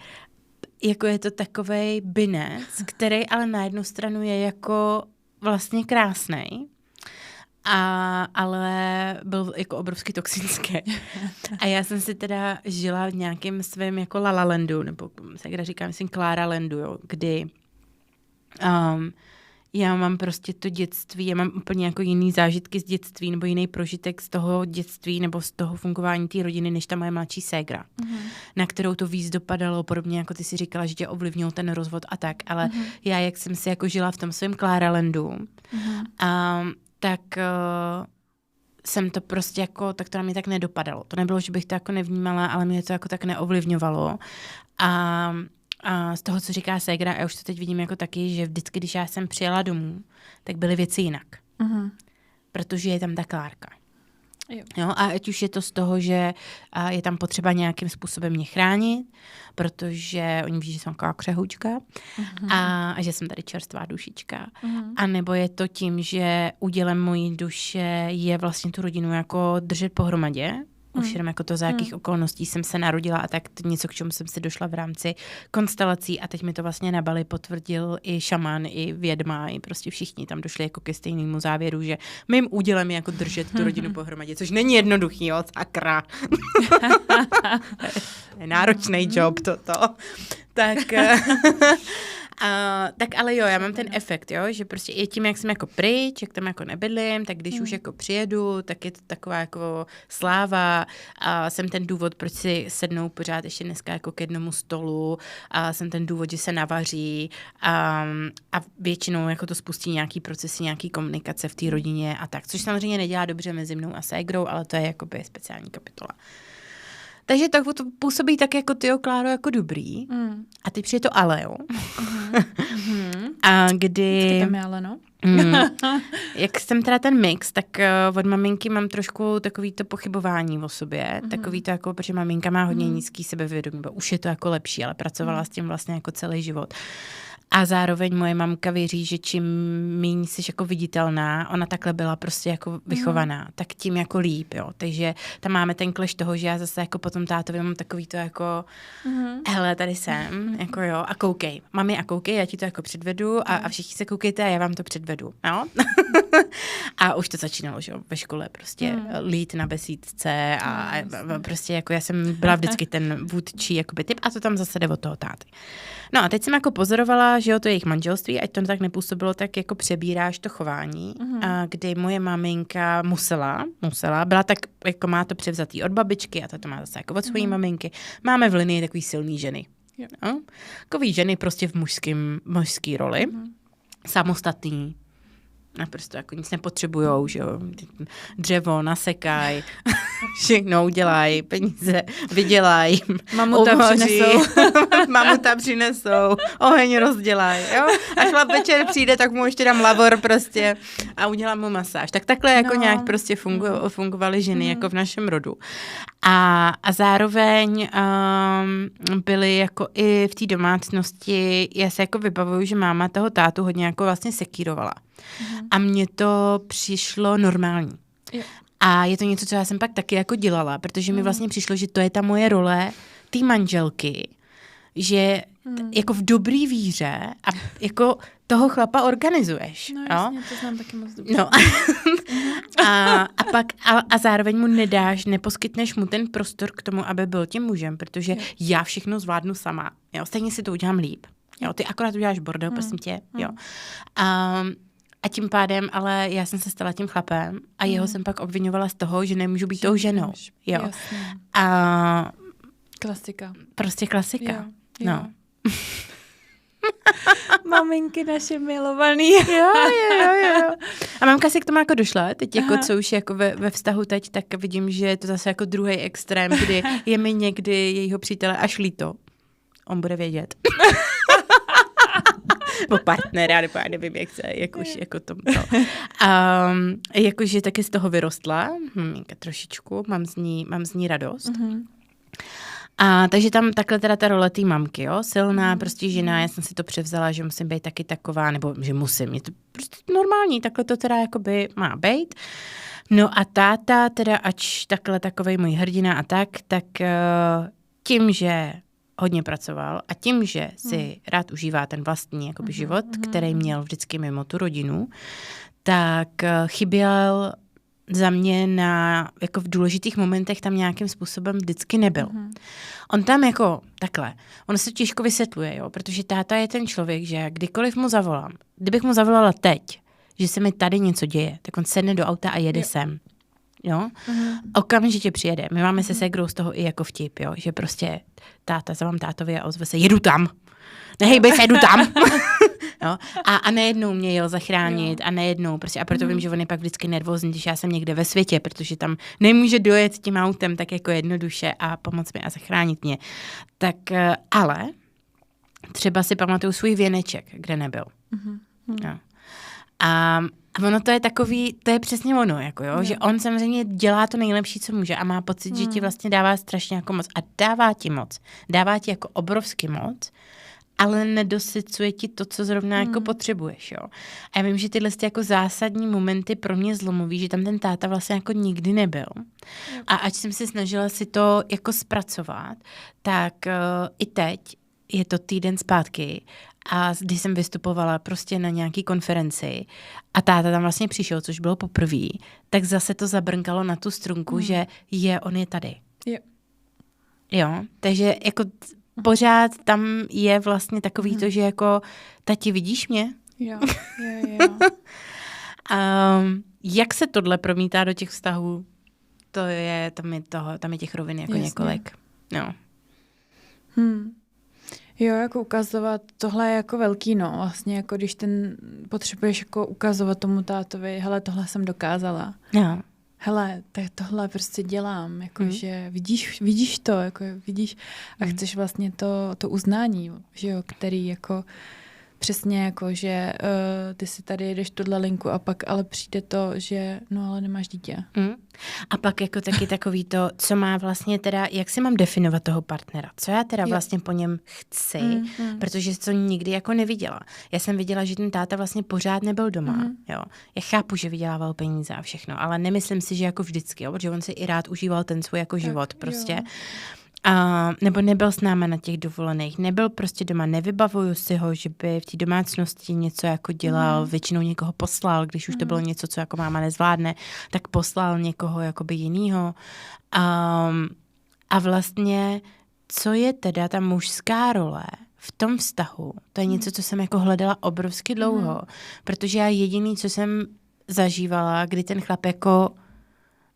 jako je to takovej binec, který ale na jednu stranu je jako vlastně krásnej, ale byl jako obrovsky toxický. A já jsem si teda žila v nějakém svém jako La La Landu, nebo ségra říká, myslím Clara Landu, jo, kdy já mám prostě to dětství, já mám úplně jako jiný zážitky z dětství nebo jiný prožitek z toho dětství nebo z toho fungování té rodiny, než ta moje mladší ségra, na kterou to víc dopadalo, podobně jako ty si říkala, že tě ovlivnil ten rozvod a tak, ale já, jak jsem si jako žila v tom svém Clara Landu, tak jsem to prostě jako, tak to na mě tak nedopadalo. To nebylo, že bych to jako nevnímala, ale mě to jako tak neovlivňovalo. A z toho, co říká ségra, já už to teď vidím jako taky, že vždycky, když já jsem přijela domů, tak byly věci jinak. Protože je tam ta Klárka. Jo, a ať už je to z toho, že je tam potřeba nějakým způsobem mě chránit, protože oni ví, že jsem taková křehoučka a že jsem tady čerstvá dušička. A nebo je to tím, že údělem mojí duše je vlastně tu rodinu jako držet pohromadě, už jenom jako to, za jakých okolností jsem se narodila a tak něco, k čemu jsem si došla v rámci konstelací a teď mi to vlastně na Bali potvrdil i šaman, i vědma, i prostě všichni tam došli jako ke stejnému závěru, že mým údělem je jako držet tu rodinu pohromadě, což není jednoduchý, jo, sakra. Je náročný job toto. Tak ale jo, já mám ten efekt, jo, že prostě i tím, jak jsem jako pryč, jak tam jako nebydlím, tak když už jako přijedu, tak je to taková jako sláva a jsem ten důvod, proč si sednou pořád ještě dneska jako k jednomu stolu a jsem ten důvod, že se navaří a většinou jako to spustí nějaký procesy, nějaký komunikace v té rodině a tak, což samozřejmě nedělá dobře mezi mnou a ségrou, ale to je jakoby speciální kapitola. Takže to působí tak jako tyjo, Kláro, jako dobrý. A teď přijde to ale, jo. A kdy... Tam je ale, no. Jak jsem teda ten mix, tak od maminky mám trošku takový to pochybování o sobě. Takový to jako, protože maminka má hodně nízký sebevědomí, bo už je to jako lepší, ale pracovala s tím vlastně jako celý život. A zároveň moje mamka věří, že čím méně jsi jako viditelná, ona takhle byla prostě jako vychovaná, tak tím jako líp, jo. Takže tam máme ten kleš toho, že já zase jako potom tátovi mám takový to jako hele, tady jsem, jako jo, a koukej. Mami, a koukej, já ti to jako předvedu a všichni se koukejte a já vám to předvedu, jo. A už to začínalo, že jo, ve škole prostě lít na besídce a prostě jako já jsem byla vždycky ten vůdčí jakoby typ a to tam zase jde od toho táty. No a teď jsem jako pozorovala, že jo, to jejich manželství, ať to tak nepůsobilo, tak jako přebíráš to chování, a kdy moje maminka musela, byla tak, jako má to převzatý od babičky a to má zase jako od svojí maminky. Máme v linii takový silný ženy. No? Takový ženy prostě v mužský roli, samostatný, naprosto jako nic nepotřebujou, že jo, dřevo nasekaj, všechno udělají, peníze vydělají, mamuta přinesou, oheň rozdělají, jo, a chlap večer přijde, tak mu ještě dám lavor prostě a udělám mu masáž. Tak takhle jako nějak prostě fungovaly ženy jako v našem rodu. A zároveň byly jako i v té domácnosti, já se jako vybavuju, že máma toho tátu hodně jako vlastně sekírovala. A mně to přišlo normální. Jo. A je to něco, co já jsem pak taky jako dělala, protože mi vlastně přišlo, že to je ta moje role té manželky, že jako v dobrý víře a jako toho chlapa organizuješ. No jasně, to znám taky moc dobře. No. a zároveň mu neposkytneš mu ten prostor k tomu, aby byl tím mužem, protože já všechno zvládnu sama. Jo? Stejně si to udělám líp. Jo? Ty akorát uděláš bordel, prosím tě. Jo? A tím pádem, ale já jsem se stala tím chlapem a jeho jsem pak obvinovala z toho, že nemůžu být tou ženou. Jo. Jasně. A klasika. Prostě klasika. Jo. No. Maminky naše milovaný. Jo. A mamka si k tomu jako došla, teď jako co už jako ve vztahu teď, tak vidím, že je to zase jako druhý extrém, kdy je mi někdy jejího přítele až líto. On bude vědět. Po partnera, nebo já nevím, jak se, jak už jako to. Jakože taky z toho vyrostla, maminka trošičku, mám z ní radost. A takže tam takhle teda ta role té mamky, jo, silná prostě žena, já jsem si to převzala, že musím být taky taková, nebo že musím, je to prostě normální, takhle to teda jakoby má být. No a táta teda, ač takhle takovej můj hrdina a tak tím, že hodně pracoval a tím, že si rád užívá ten vlastní jakoby život, který měl vždycky mimo tu rodinu, tak chyběl za mě jako v důležitých momentech tam nějakým způsobem vždycky nebyl. On tam jako takhle, on se těžko vysvětluje, jo, protože táta je ten člověk, že kdykoliv mu zavolám, kdybych mu zavolala teď, že se mi tady něco děje, tak on sedne do auta a jede sem. Jo? Okamžitě přijede. My máme se ségrou z toho i jako vtip, jo? Že prostě zavolám tátovi a ozve se, jedu tam. Nehejbej se, jedu tam. Jo? A nejednou mě jel zachránit a nejednou. Prostě, a proto vím, že on je pak vždycky nervózní, když já jsem někde ve světě, protože tam nemůže dojet tím autem tak jako jednoduše a pomoct mi a zachránit mě. Tak ale třeba si pamatuju svůj věneček, kde nebyl. Jo. A ono to je takový, to je přesně ono, jako jo, že on samozřejmě dělá to nejlepší, co může a má pocit, že ti vlastně dává strašně jako moc a dává ti moc. Dává ti jako obrovsky moc, ale nedosycuje ti to, co zrovna jako potřebuješ, jo. A já vím, že tyhle jako zásadní momenty pro mě zlomový, že tam ten táta vlastně jako nikdy nebyl. A ať jsem se snažila si to jako zpracovat, tak i teď je to týden zpátky a když jsem vystupovala prostě na nějaký konferenci a táta tam vlastně přišel, což bylo poprvé, tak zase to zabrnkalo na tu strunku, že on je tady. Jo, takže jako pořád tam je vlastně takový to, že jako tati, vidíš mě? Jo. Jak se tohle promítá do těch vztahů? Tam je těch rovin jako několik. No. Jo, jako ukazovat, tohle je jako velký vlastně, jako když potřebuješ jako ukazovat tomu tátovi, hele, tohle jsem dokázala. Jo. Hele, tohle prostě dělám, jakože vidíš to, jako vidíš a chceš vlastně to uznání, že jo, který jako přesně jako, že ty si tady jedeš tuhle linku a pak ale přijde to, že no ale nemáš dítě. A pak jako taky takový to, co má vlastně teda, jak si mám definovat toho partnera, co já teda vlastně po něm chci, protože to nikdy jako neviděla. Já jsem viděla, že ten táta vlastně pořád nebyl doma, jo. Já chápu, že vydělával peníze a všechno, ale nemyslím si, že jako vždycky, jo, protože on si i rád užíval ten svůj jako život prostě. Jo. Nebo nebyl s náma na těch dovolených, nebyl prostě doma, nevybavuju si ho, že by v té domácnosti něco jako dělal, většinou někoho poslal, když už to bylo něco, co jako máma nezvládne, tak poslal někoho jakoby jinýho. A vlastně, co je teda ta mužská role v tom vztahu, to je něco, co jsem jako hledala obrovsky dlouho, protože já jediný, co jsem zažívala, kdy ten chlap jako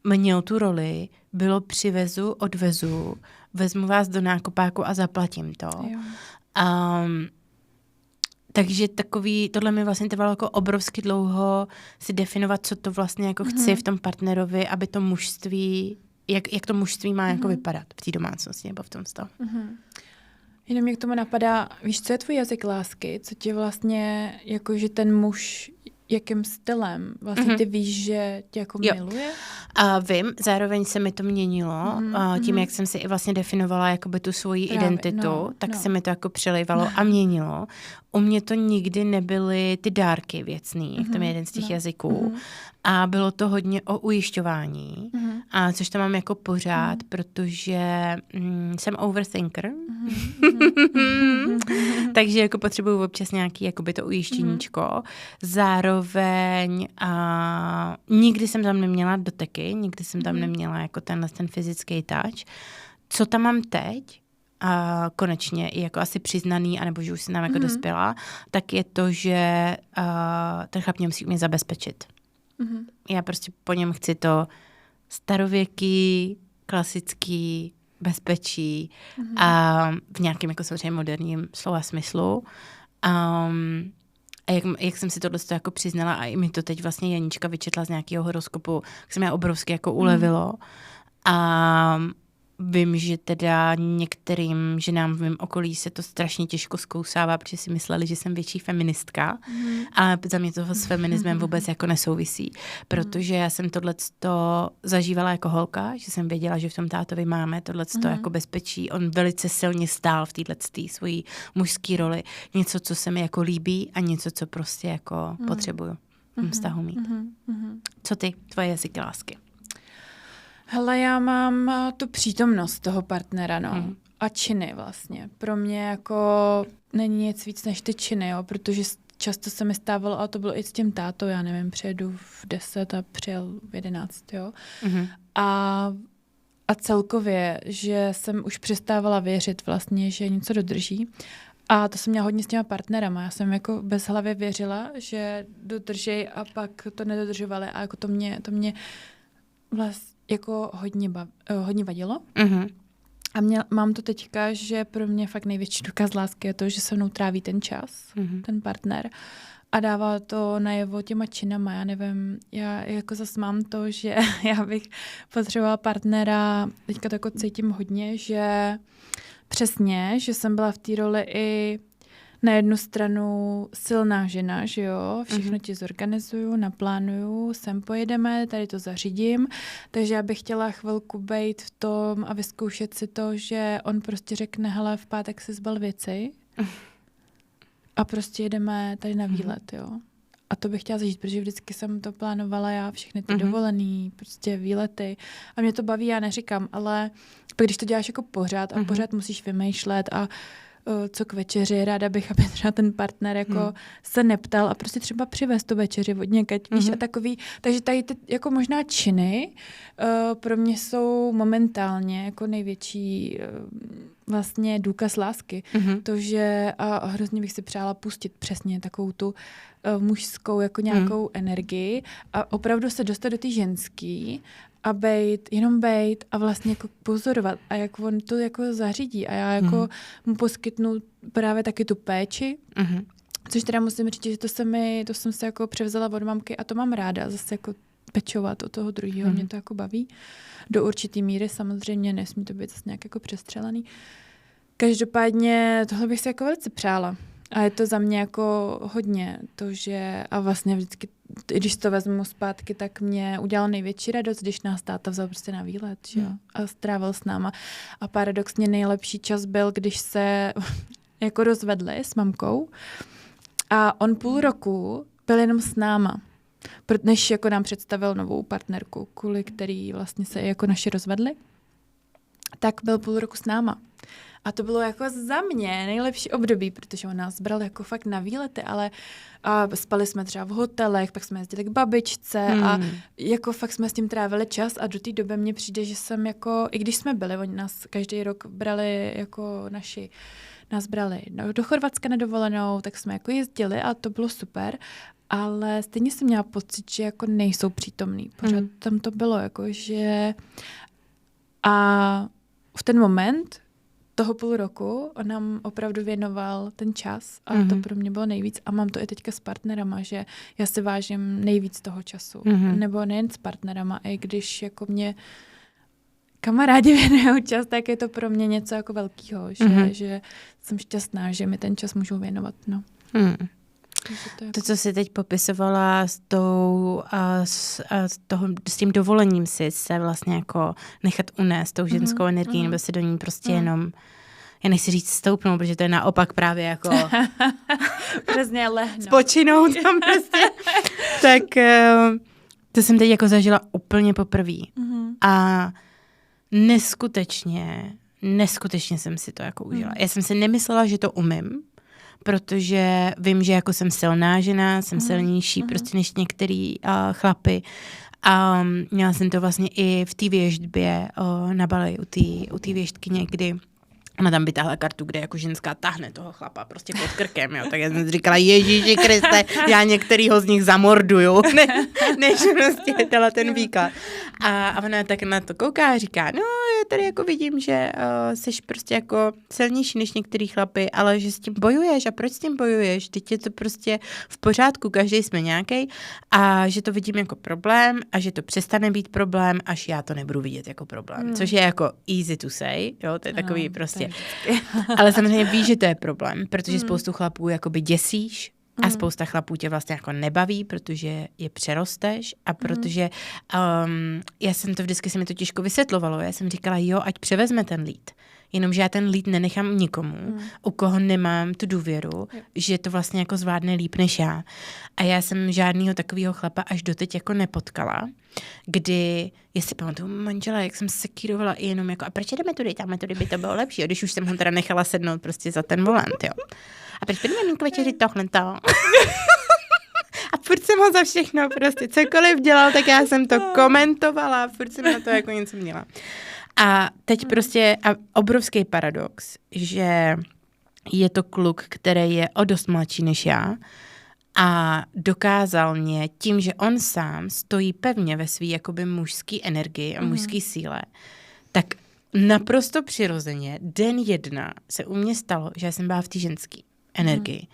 měl tu roli, bylo přivezu, odvezu, vezmu vás do nákupáku a zaplatím to. Takže tohle mi vlastně trvalo jako obrovsky dlouho si definovat, co to vlastně jako chci v tom partnerovi, aby to mužství, jak to mužství má jako vypadat v té domácnosti nebo v tom vztahu. Jenom mě k tomu napadá, víš, co je tvůj jazyk lásky? Co tě vlastně, jako že ten muž, jakým stylem? Vlastně ty víš, že tě jako miluje? Vím, zároveň se mi to měnilo. Tím, jak jsem si i vlastně definovala jakoby tu svoji identitu, tak se mi to jako přelejvalo a měnilo. U mě to nikdy nebyly ty dárky věcný, jak tam je jeden z těch jazyků. A bylo to hodně o ujišťování, a což tam mám jako pořád, protože jsem overthinker. Takže jako potřebuju občas nějaký jakoby to ujištěníčko. Zároveň nikdy jsem tam neměla doteky, nikdy jsem tam neměla jako ten fyzický touch. Co tam mám teď, a konečně i jako asi přiznaný, anebo že už jsem tam jako dospěla, tak je to, že ten chlap mě musí umět zabezpečit. Já prostě po něm chci to starověký, klasický, bezpečí a v nějakém jako samozřejmě moderním slova smyslu. A jak jsem si tohle jako přiznala a i mi to teď vlastně Janíčka vyčetla z nějakého horoskopu, tak se mě obrovsky jako ulevilo. A vím, že teda některým ženám v mém okolí se to strašně těžko zkousává, protože si mysleli, že jsem větší feministka, ale za mě toho s feminismem vůbec jako nesouvisí, protože já jsem tohleto zažívala jako holka, že jsem věděla, že v tom tátovi máme tohleto jako bezpečí. On velice silně stál v této svojí mužské roli. Něco, co se mi jako líbí a něco, co prostě jako potřebuju v vztahu mít. Co ty, tvoje jazyky lásky? Hele, já mám tu přítomnost toho partnera, a činy vlastně. Pro mě jako není nic víc než ty činy, jo, protože často se mi stávalo, a to bylo i s tím tátou, já nevím, přijedu v 10 a přijel v 11, jo. A celkově, že jsem už přestávala věřit vlastně, že něco dodrží. A to jsem měla hodně s těma partnerama. Já jsem jako bezhlavě věřila, že dodržej a pak to nedodržovali a jako to mě vlastně jako hodně vadilo. A mám to teďka, že pro mě fakt největší důkaz lásky je to, že se mnou tráví ten čas, ten partner. A dává to najevo těma činama. Já nevím, já jako zase mám to, že já bych potřebovala partnera, teďka to jako cítím hodně, že přesně, že jsem byla v té roli i na jednu stranu silná žena, že jo, všechno ti zorganizuju, naplánuju, sem pojedeme, tady to zařídím, takže já bych chtěla chvilku bejt v tom a vyzkoušet si to, že on prostě řekne, hele, v pátek si zbal věci a prostě jedeme tady na výlet, jo. A to bych chtěla zažít, protože vždycky jsem to plánovala já, všechny ty dovolený, prostě výlety. A mě to baví, já neříkám, ale když to děláš jako pořád a pořád musíš vymýšlet a co k večeři, ráda bych, aby třeba ten partner jako se neptal a prostě třeba přivez tu večeři od někať, víš, a takový. Takže tady ty jako možná činy pro mě jsou momentálně jako největší vlastně důkaz lásky. To, že a hrozně bych si přála pustit přesně takovou tu mužskou jako nějakou energii a opravdu se dostat do té ženský a jenom bejt a vlastně jako pozorovat a jak on to jako zařídí a já jako mu poskytnu právě taky tu péči, což teda musím říct, že to jsem se jako převzala od mamky a to mám ráda, zase jako pečovat o toho druhého, mě to jako baví. Do určitý míry samozřejmě nesmí to být zase nějak jako přestřelený. Každopádně tohle bych si jako velice přála. A je to za mě jako hodně to, že a vlastně vždycky, když to vezmu zpátky, tak mě udělalo největší radost, když nás táta vzal prostě na výlet, že jo, a strávil s náma. A paradoxně nejlepší čas byl, když se jako rozvedli s mamkou a on půl roku byl jenom s náma, než jako nám představil novou partnerku, kvůli který vlastně se jako naši rozvedli, tak byl půl roku s náma. A to bylo jako za mě nejlepší období, protože on nás bral jako fakt na výlety, ale a spali jsme třeba v hotelech, pak jsme jezdili k babičce a jako fakt jsme s tím trávili čas a do té doby mně přijde, že jsem jako, i když jsme byli, oni nás každý rok brali jako nás brali do Chorvatska na dovolenou, tak jsme jako jezdili a to bylo super, ale stejně jsem měla pocit, že jako nejsou přítomný. Pořád tam to bylo jako, že a v ten moment toho půl roku on nám opravdu věnoval ten čas a to pro mě bylo nejvíc a mám to i teďka s partnerama, že já si vážím nejvíc toho času. Nebo nejen s partnerama, i když jako mě kamarádi věnují čas, tak je to pro mě něco jako velkého, že jsem šťastná, že mi ten čas můžou věnovat. No. To, co jsi teď popisovala s tím dovolením si se vlastně jako nechat unést tou ženskou energií, nebo se do ní prostě jenom, já nechci říct stoupnout, protože to je naopak právě jako přesně lehnout. Spočinout tam prostě. Tak to jsem teď jako zažila úplně poprvé. A neskutečně jsem si to jako užila. Já jsem si nemyslela, že to umím, protože vím, že jako jsem silná žena, jsem silnější prostě než některý chlapy. A měla jsem to vlastně i v té věštbě na Bali, u té věštkyně, kdy ona tam vytáhla kartu, kde jako ženská tahne toho chlapa prostě pod krkem, jo. Tak já jsem si říkala, Ježíši Kriste, já některýho z nich zamorduju, než prostě dala ten výklad. A ona tak na to kouká a říká, no, já tady jako vidím, že jsi prostě jako silnější než některý chlapy, ale že s tím bojuješ a proč s tím bojuješ? Teď je to prostě v pořádku, každý jsme nějaký a že to vidím jako problém a že to přestane být problém, až já to nebudu vidět jako problém. Což je jako easy to say, jo, to je takový prostě. Ale samozřejmě víš, že to je problém, protože spoustu chlapů jakoby děsíš a spousta chlapů tě vlastně jako nebaví, protože je přerosteš a protože já jsem to vždycky se mi to těžko vysvětlovalo. Já jsem říkala, jo, ať převezme ten lead. Jenomže já ten lead nenechám nikomu, u koho nemám tu důvěru, že to vlastně jako zvládne líp než já. A já jsem žádnýho takového chlapa až doteď jako nepotkala, kdy, jestli pamatuju manžela, jak jsem sekírovala i jenom jako, a proč jdeme tudy, tam tudy by to bylo lepší, a když už jsem ho teda nechala sednout prostě za ten volant, jo. A proč budeme mít k večeři tohle to? A furt jsem ho za všechno prostě, cokoliv dělal, tak já jsem to komentovala, furt jsem na to jako něco měla. A teď prostě obrovský paradox, že je to kluk, který je o dost mladší než já a dokázal mě tím, že on sám stojí pevně ve své jakoby mužské energii a mužské síle, tak naprosto přirozeně den 1 se u mě stalo, že já jsem byla v té ženské energii.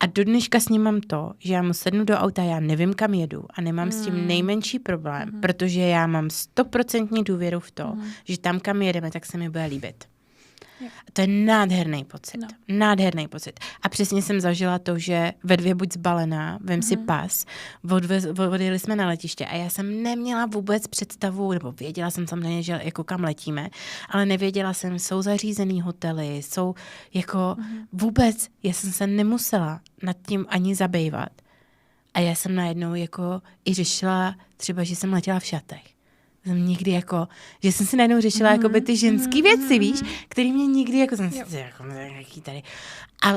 A do dneška s ním mám to, že já mu sednu do auta, já nevím, kam jedu a nemám s tím nejmenší problém, protože já mám 100% důvěru v to, že tam, kam jedeme, tak se mi bude líbit. To je nádherný pocit. No. Nádherný pocit. A přesně jsem zažila to, že ve 2 buď zbalená, vem si pas, odjeli jsme na letiště a já jsem neměla vůbec představu, nebo věděla jsem samozřejmě, že jako kam letíme, ale nevěděla jsem, jsou zařízený hotely, jsou jako vůbec, já jsem se nemusela nad tím ani zabývat. A já jsem najednou jako i řešila třeba, že jsem letěla v šatech. Jsem nikdy jako, že jsem si najednou řešila jako by ty ženský věci, víš, který mě nikdy jako jsem si jako jaký tady.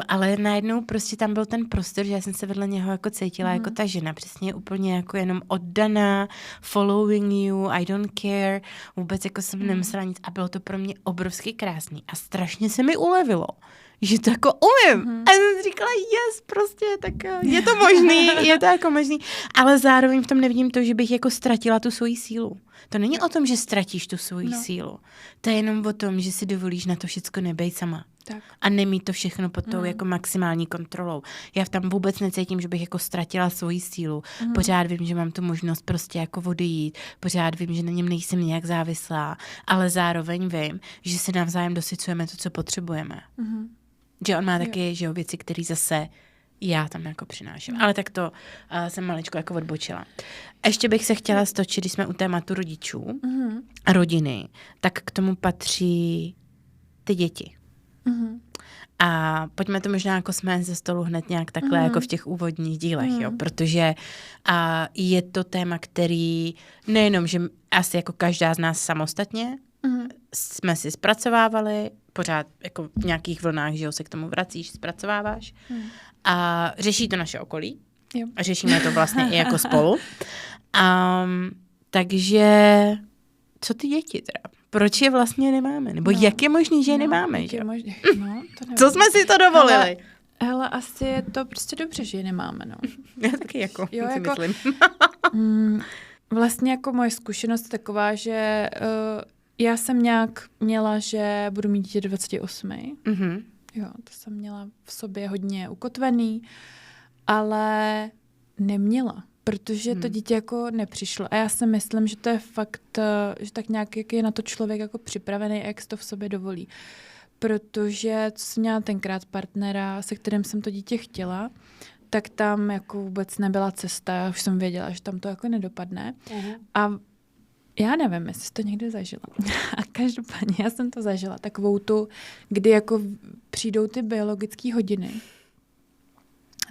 Ale najednou prostě tam byl ten prostor, že já jsem se vedle něho jako cítila jako ta žena, přesně úplně jako jenom oddaná, following you, I don't care, vůbec jako jsem nemusela nic a bylo to pro mě obrovsky krásný a strašně se mi ulevilo, že to jako umím. A jsem si říkala, yes, prostě, tak je to možný, je to jako možný, ale zároveň v tom nevidím to, že bych jako ztratila tu svoji sílu. To není o tom, že ztratíš tu svoji sílu. To je jenom o tom, že si dovolíš na to všecko nebejt sama. Tak. A nemít to všechno pod tou jako maximální kontrolou. Já tam vůbec necítím, že bych jako ztratila svoji sílu. Pořád vím, že mám tu možnost prostě jako odejít. Pořád vím, že na něm nejsem nějak závislá. Ale zároveň vím, že si navzájem dosycujeme to, co potřebujeme. Že on má taky že věci, které zase já tam jako přináším. Ale tak to jsem maličko jako odbočila. Ještě bych se chtěla stočit, když jsme u tématu rodičů a rodiny, tak k tomu patří ty děti. A pojďme to možná jako smést ze stolu hned nějak takhle jako v těch úvodních dílech, jo, protože je to téma, který nejenom, že asi jako každá z nás samostatně jsme si zpracovávali, pořád jako v nějakých vlnách, že jo, se k tomu vracíš, zpracováváš a řeší to naše okolí. Jo. A řešíme to vlastně i jako spolu. Takže co ty děti teda? Proč je vlastně nemáme? Nebo jak je možný, že je nemáme? Že? Co jsme si to dovolili? Hele, asi je to prostě dobře, že je nemáme, no. Já taky jako, jo, si jako myslím. Vlastně jako moje zkušenost je taková, že já jsem nějak měla, že budu mít dítě do 28. Jo, to jsem měla v sobě hodně ukotvený, ale neměla, protože to dítě jako nepřišlo. A já si myslím, že to je fakt, že tak nějak, jak je na to člověk jako připravený, jak si to v sobě dovolí. Protože co jsem měla tenkrát partnera, se kterým jsem to dítě chtěla, tak tam jako vůbec nebyla cesta. Já už jsem věděla, že tam to jako nedopadne. A já nevím, jestli jsi to někdy zažila. A každopádně já jsem to zažila. Takovou tu, kdy jako přijdou ty biologické hodiny.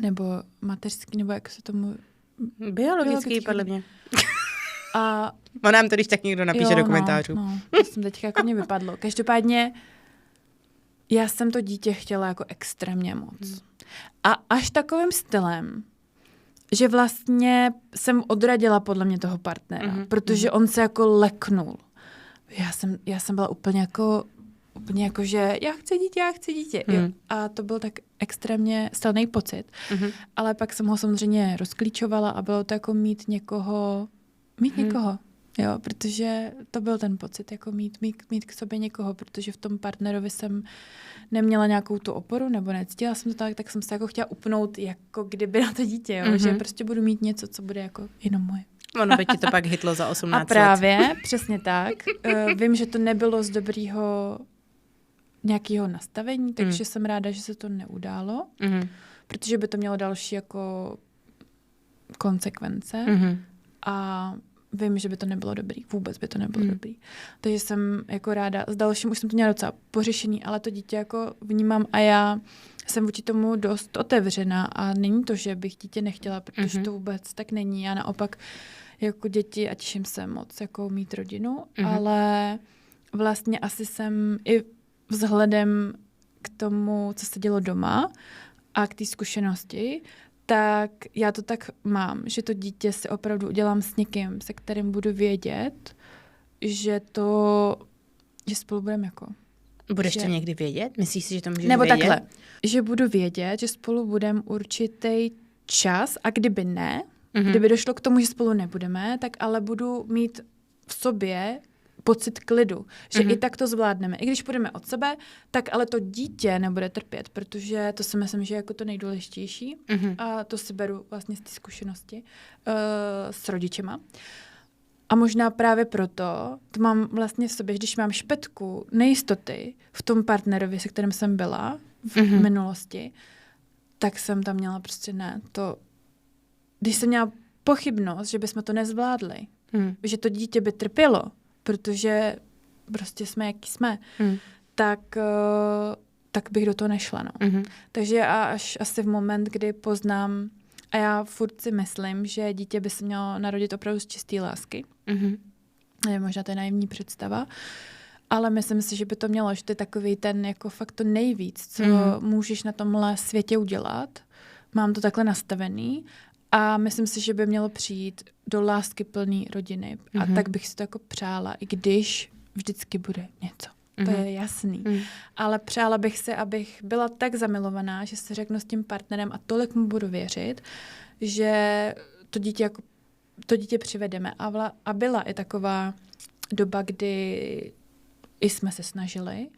Nebo mateřský, nebo jak se tomu... Biologický, podle mě. A... On nám to když tak někdo napíše do komentářů. No, to jsem teďka jako mě vypadlo. Každopádně já jsem to dítě chtěla jako extrémně moc. A až takovým stylem, že vlastně jsem odradila podle mě toho partnera, protože on se jako leknul. Já jsem byla úplně jako, že já chci dítě. Jo. A to byl tak extrémně silný pocit. Ale pak jsem ho samozřejmě rozklíčovala a bylo to jako mít někoho. Jo, protože to byl ten pocit, jako mít k sobě někoho, protože v tom partnerovi jsem neměla nějakou tu oporu, nebo necítila jsem to tak jsem se jako chtěla upnout, jako kdyby na to dítě, jo, že prostě budu mít něco, co bude jako jenom moje. Ono by ti to pak hitlo za 18 let. A právě, přesně tak. Vím, že to nebylo z dobrýho nějakého nastavení, takže jsem ráda, že se to neudálo, protože by to mělo další jako konsekvence a vím, že by to nebylo dobrý. Vůbec by to nebylo dobrý. Takže jsem jako ráda. S dalším už jsem to měla docela pořešený, ale to dítě jako vnímám a já jsem vůči tomu dost otevřená a není to, že bych dítě nechtěla, protože to vůbec tak není. Já naopak jako děti a těším se moc jako mít rodinu, ale vlastně asi jsem i vzhledem k tomu, co se dělo doma a k té zkušenosti, tak já to tak mám, že to dítě si opravdu udělám s někým, se kterým budu vědět, že spolu budeme jako. Budeš to někdy vědět? Myslíš si, že to můžeš nebo vědět? Nebo takhle, že budu vědět, že spolu budeme určitý čas a kdyby ne, kdyby došlo k tomu, že spolu nebudeme, tak ale budu mít v sobě pocit klidu, že i tak to zvládneme. I když půjdeme od sebe, tak ale to dítě nebude trpět, protože to si myslím, že je jako to nejdůležitější. A to si beru vlastně z té zkušenosti s rodičema. A možná právě proto to mám vlastně v sobě, když mám špetku nejistoty v tom partnerovi, se kterým jsem byla v minulosti, tak jsem tam měla prostě když jsem měla pochybnost, že bychom to nezvládli, že to dítě by trpělo, protože prostě jsme, jaký jsme, tak bych do toho nešla. No. Takže až asi v moment, kdy poznám, a já furt si myslím, že dítě by se mělo narodit opravdu z čisté lásky. Možná to je naivní představa, ale myslím si, že by to mělo, že to je takový ten jako fakt to nejvíc, co můžeš na tomhle světě udělat. Mám to takhle nastavený a myslím si, že by mělo přijít do lásky plný rodiny. A tak bych si to jako přála, i když vždycky bude něco. To je jasný. Ale přála bych si, abych byla tak zamilovaná, že se řeknu s tím partnerem a tolik mu budu věřit, že to dítě přivedeme. A byla i taková doba, kdy i jsme se snažili,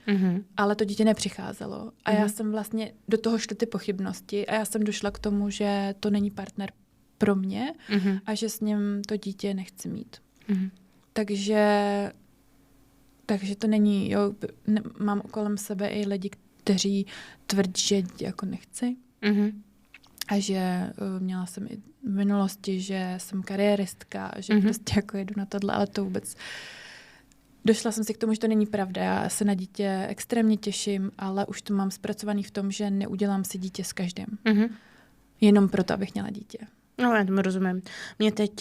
ale to dítě nepřicházelo. A já jsem vlastně, do toho šly ty pochybnosti a já jsem došla k tomu, že to není partner pro mě a že s ním to dítě nechci mít. Takže to není, mám kolem sebe i lidi, kteří tvrdí, že jako nechci. A že měla jsem i v minulosti, že jsem kariéristka, že prostě jako jedu na tohle, ale to vůbec... Došla jsem si k tomu, že to není pravda. Já se na dítě extrémně těším, ale už to mám zpracovaný v tom, že neudělám si dítě s každým. Jenom proto, abych měla dítě. No, já tomu rozumím. Mě teď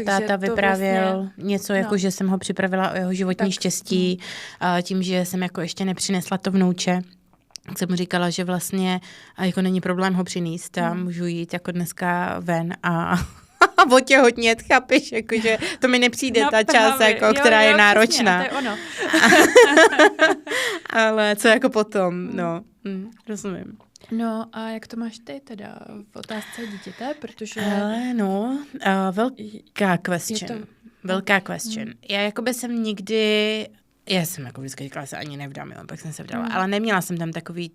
táta vyprávěl vlastně, něco, jako že jsem ho připravila o jeho životní štěstí, tím, že jsem jako ještě nepřinesla to vnouče. Tak jsem mu říkala, že vlastně jako není problém ho přinést a můžu jít jako dneska ven a otěhotnět, chápeš, jakože to mi nepřijde ta část, jako, která je náročná. Přesně, to je ono. Ale co jako potom, rozumím. No a jak to máš ty teda v otázce dítěte, protože... Velká question. Velká question. Já jakoby jsem nikdy... Já jsem jako vždycky říkala, že se ani nevdám, jo, pak jsem se vdala, ale neměla jsem tam takový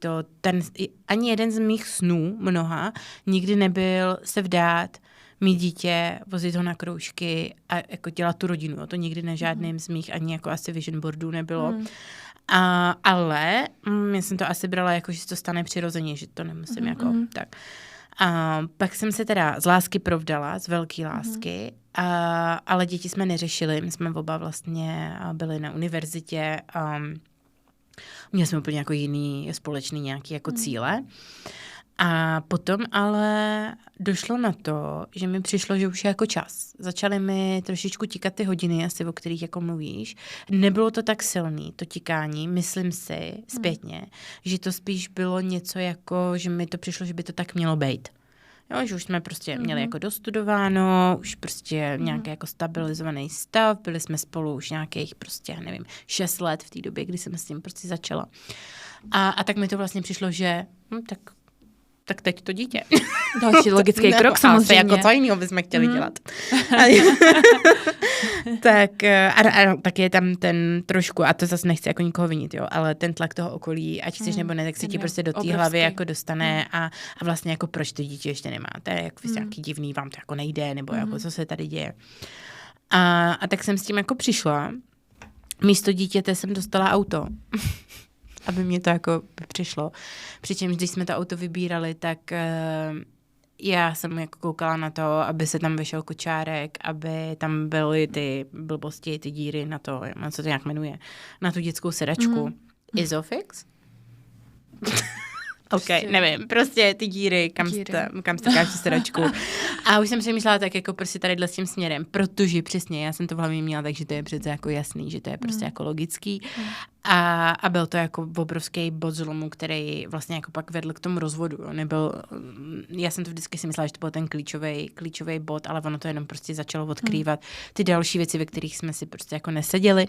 ani jeden z mých snů, mnoha, nikdy nebyl se vdát, mít dítě, vozit ho na kroužky a jako dělat tu rodinu. Jo. To nikdy na žádným z mých ani jako asi vision boardů nebylo. Ale já jsem to asi brala jako, že se to stane přirozeně, že to nemusím jako tak. A pak jsem se teda z lásky provdala, z velké lásky, ale děti jsme neřešili. My jsme oba vlastně byli na univerzitě. Měli jsme úplně jako jiný společný nějaký jako cíle. A potom ale došlo na to, že mi přišlo, že už je jako čas. Začaly mi trošičku tikat ty hodiny, asi o kterých jako mluvíš. Nebylo to tak silný, to tikání, myslím si zpětně, že to spíš bylo něco jako, že mi to přišlo, že by to tak mělo být. Jo, že už jsme prostě měli jako dostudováno, už prostě nějaký jako stabilizovaný stav, byli jsme spolu už nějakých prostě, nevím, 6 let v té době, kdy jsem s tím prostě začala. A tak mi to vlastně přišlo, že tak teď to dítě. Další logický krok samozřejmě. Jako co jiného bychom chtěli dělat. tak je tam ten trošku, a to zase nechci jako nikoho vinit, jo, ale ten tlak toho okolí, ať chceš nebo ne, tak se ti prostě do té hlavy jako dostane a vlastně jako proč to dítě ještě nemáte, jako nějaký divný, vám to jako nejde, nebo jako co se tady děje. A tak jsem s tím jako přišla. Místo dítěte jsem dostala auto. Aby mě to jako přišlo. Přičemž, když jsme to auto vybírali, tak já jsem jako koukala na to, aby se tam vešel kočárek, aby tam byly ty blbosti, ty díry na to, co to nějak jmenuje, na tu dětskou sedačku. Isofix? OK, nevím, prostě ty díry, kam strkáš tu sedačku. A už jsem přemýšlela tak jako prostě tadyhle s tím směrem, protože přesně já jsem to v hlavě měla, takže to je přece jako jasný, že to je prostě jako logický. A byl to jako obrovský bod zlomu, který vlastně jako pak vedl k tomu rozvodu. Jo. Já jsem to vždycky si myslela, že to byl ten klíčový bod, ale ono to jenom prostě začalo odkrývat ty další věci, ve kterých jsme si prostě jako neseděli.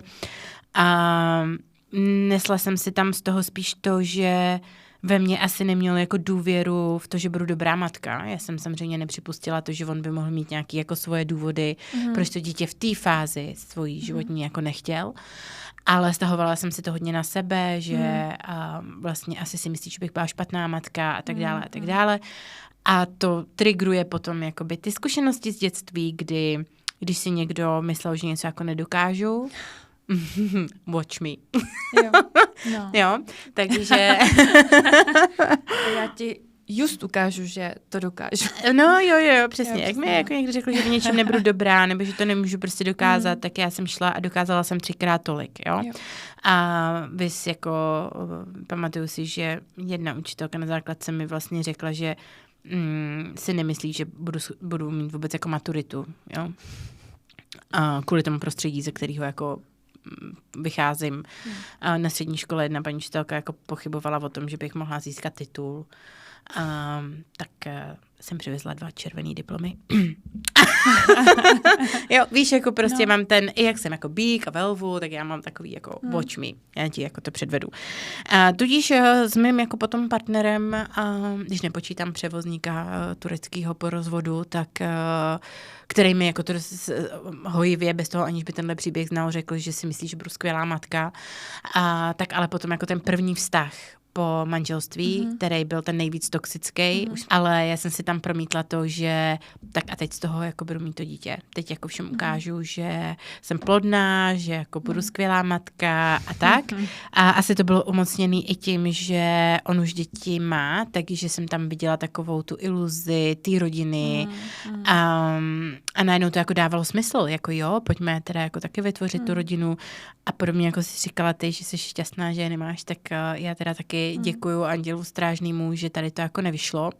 A nesla jsem si tam z toho spíš to, že ve mně asi neměl jako důvěru v to, že budu dobrá matka. Já jsem samozřejmě nepřipustila to, že on by mohl mít nějaké jako svoje důvody, proč to dítě v té fázi svojí životní jako nechtěl. Ale stahovala jsem si to hodně na sebe, že vlastně asi si myslí, že bych byla špatná matka a tak dále a tak dále. A to trigruje potom jakoby ty zkušenosti z dětství, kdy když si někdo myslel, že něco jako nedokážu, watch me. Jo, no. Jo, takže... Já ti just ukážu, že to dokážu. No jo, přesně. Jo, Jak mi přesně. jako někdo řekl, že v něčem nebudu dobrá, nebo že to nemůžu prostě dokázat, tak já jsem šla a dokázala jsem 3krát tolik, jo. A vys jako, pamatuju si, že jedna učitelka na základce mi vlastně řekla, že si nemyslí, že budu mít vůbec jako maturitu, jo. A kvůli tomu prostředí, ze kterého jako vycházím. A na střední škole jedna paní učitelka jako pochybovala o tom, že bych mohla získat titul. Tak jsem přivezla 2 červený diplomy. Jo, víš, jako prostě mám ten, i jak jsem jako bík a velvu, tak já mám takový jako watch me. Já ti jako to předvedu. Tudíž s mým jako potom partnerem, když nepočítám převozníka tureckého po rozvodu, tak který mi jako to hojivě, bez toho aniž by tenhle příběh znal, řekl, že si myslí, že budu skvělá matka. Tak ale potom jako ten první vztah po manželství, který byl ten nejvíc toxický, ale já jsem si tam promítla to, že tak a teď z toho jako budu mít to dítě. Teď jako všem ukážu, že jsem plodná, že jako budu skvělá matka a tak. A asi to bylo umocněný i tím, že on už děti má, takže jsem tam viděla takovou tu iluzi té rodiny a najednou to jako dávalo smysl, jako jo, pojďme teda jako taky vytvořit tu rodinu a podobně jako si říkala ty, že jsi šťastná, že je nemáš, tak já teda taky děkuju Andělu Strážnému, že tady to jako nevyšlo,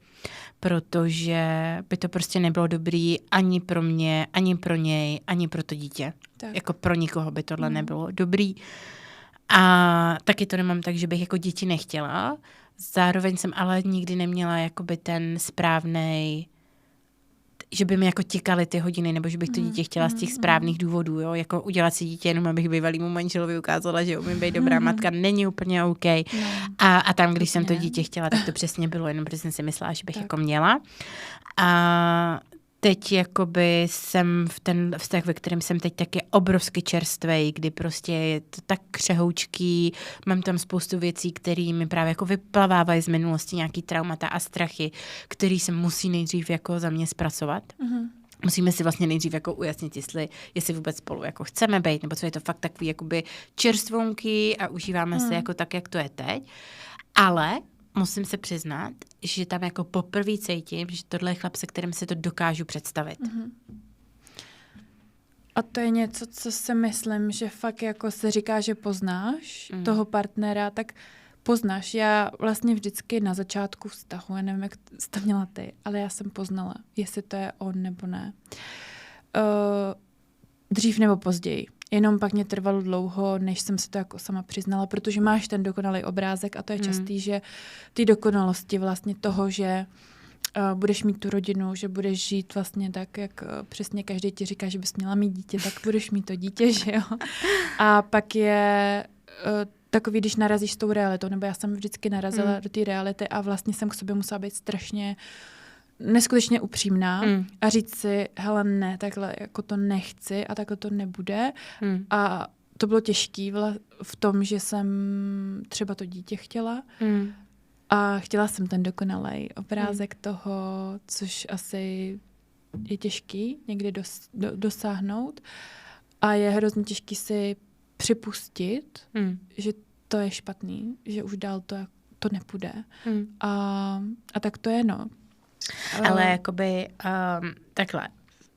protože by to prostě nebylo dobrý ani pro mě, ani pro něj, ani pro to dítě. Tak. Jako pro nikoho by tohle nebylo dobrý. A taky to nemám tak, že bych jako děti nechtěla. Zároveň jsem ale nikdy neměla jakoby ten správnej, že by mi jako tikaly ty hodiny, nebo že bych to dítě chtěla z těch správných důvodů, jo, jako udělat si dítě, jenom abych bývalýmu manželovi ukázala, že umím být dobrá matka, není úplně OK. A tam, když jsem to dítě chtěla, tak to přesně bylo, jenom protože jsem si myslela, že bych jako měla. A teď jakoby jsem v ten vztah, ve kterém jsem teď taky obrovsky čerstvej, kdy prostě je to tak křehoučký, mám tam spoustu věcí, které mi právě jako vyplavávají z minulosti, nějaký traumata a strachy, který se musí nejdřív jako za mě zpracovat. Musíme si vlastně nejdřív jako ujasnit, jestli vůbec spolu jako chceme být, nebo co je to fakt takový jakoby čerstvounký a užíváme se jako tak, jak to je teď. Ale musím se přiznat, že tam jako poprvé cítím, že tohle je chlap, se kterým si to dokážu představit. A to je něco, co si myslím, že fakt jako se říká, že poznáš toho partnera, tak poznáš. Já vlastně vždycky na začátku vztahu, já nevím, jak jsi to měla ty, ale já jsem poznala, jestli to je on nebo ne. Dřív nebo později. Jenom pak mě trvalo dlouho, než jsem se to jako sama přiznala, protože máš ten dokonalý obrázek a to je častý, že ty dokonalosti vlastně toho, že budeš mít tu rodinu, že budeš žít vlastně tak, jak přesně každý ti říká, že bys měla mít dítě, tak budeš mít to dítě, že jo. A pak je takový, když narazíš s tou realitou, nebo já jsem vždycky narazila do té reality a vlastně jsem k sobě musela být strašně neskutečně upřímná a říct si, hele ne, takhle jako to nechci a takhle to nebude. A to bylo těžké v tom, že jsem třeba to dítě chtěla a chtěla jsem ten dokonalej obrázek toho, což asi je těžký někdy dosáhnout a je hrozně těžký si připustit, že to je špatný, že už dál to nepůjde. A tak to je, no. Ale jakoby takhle.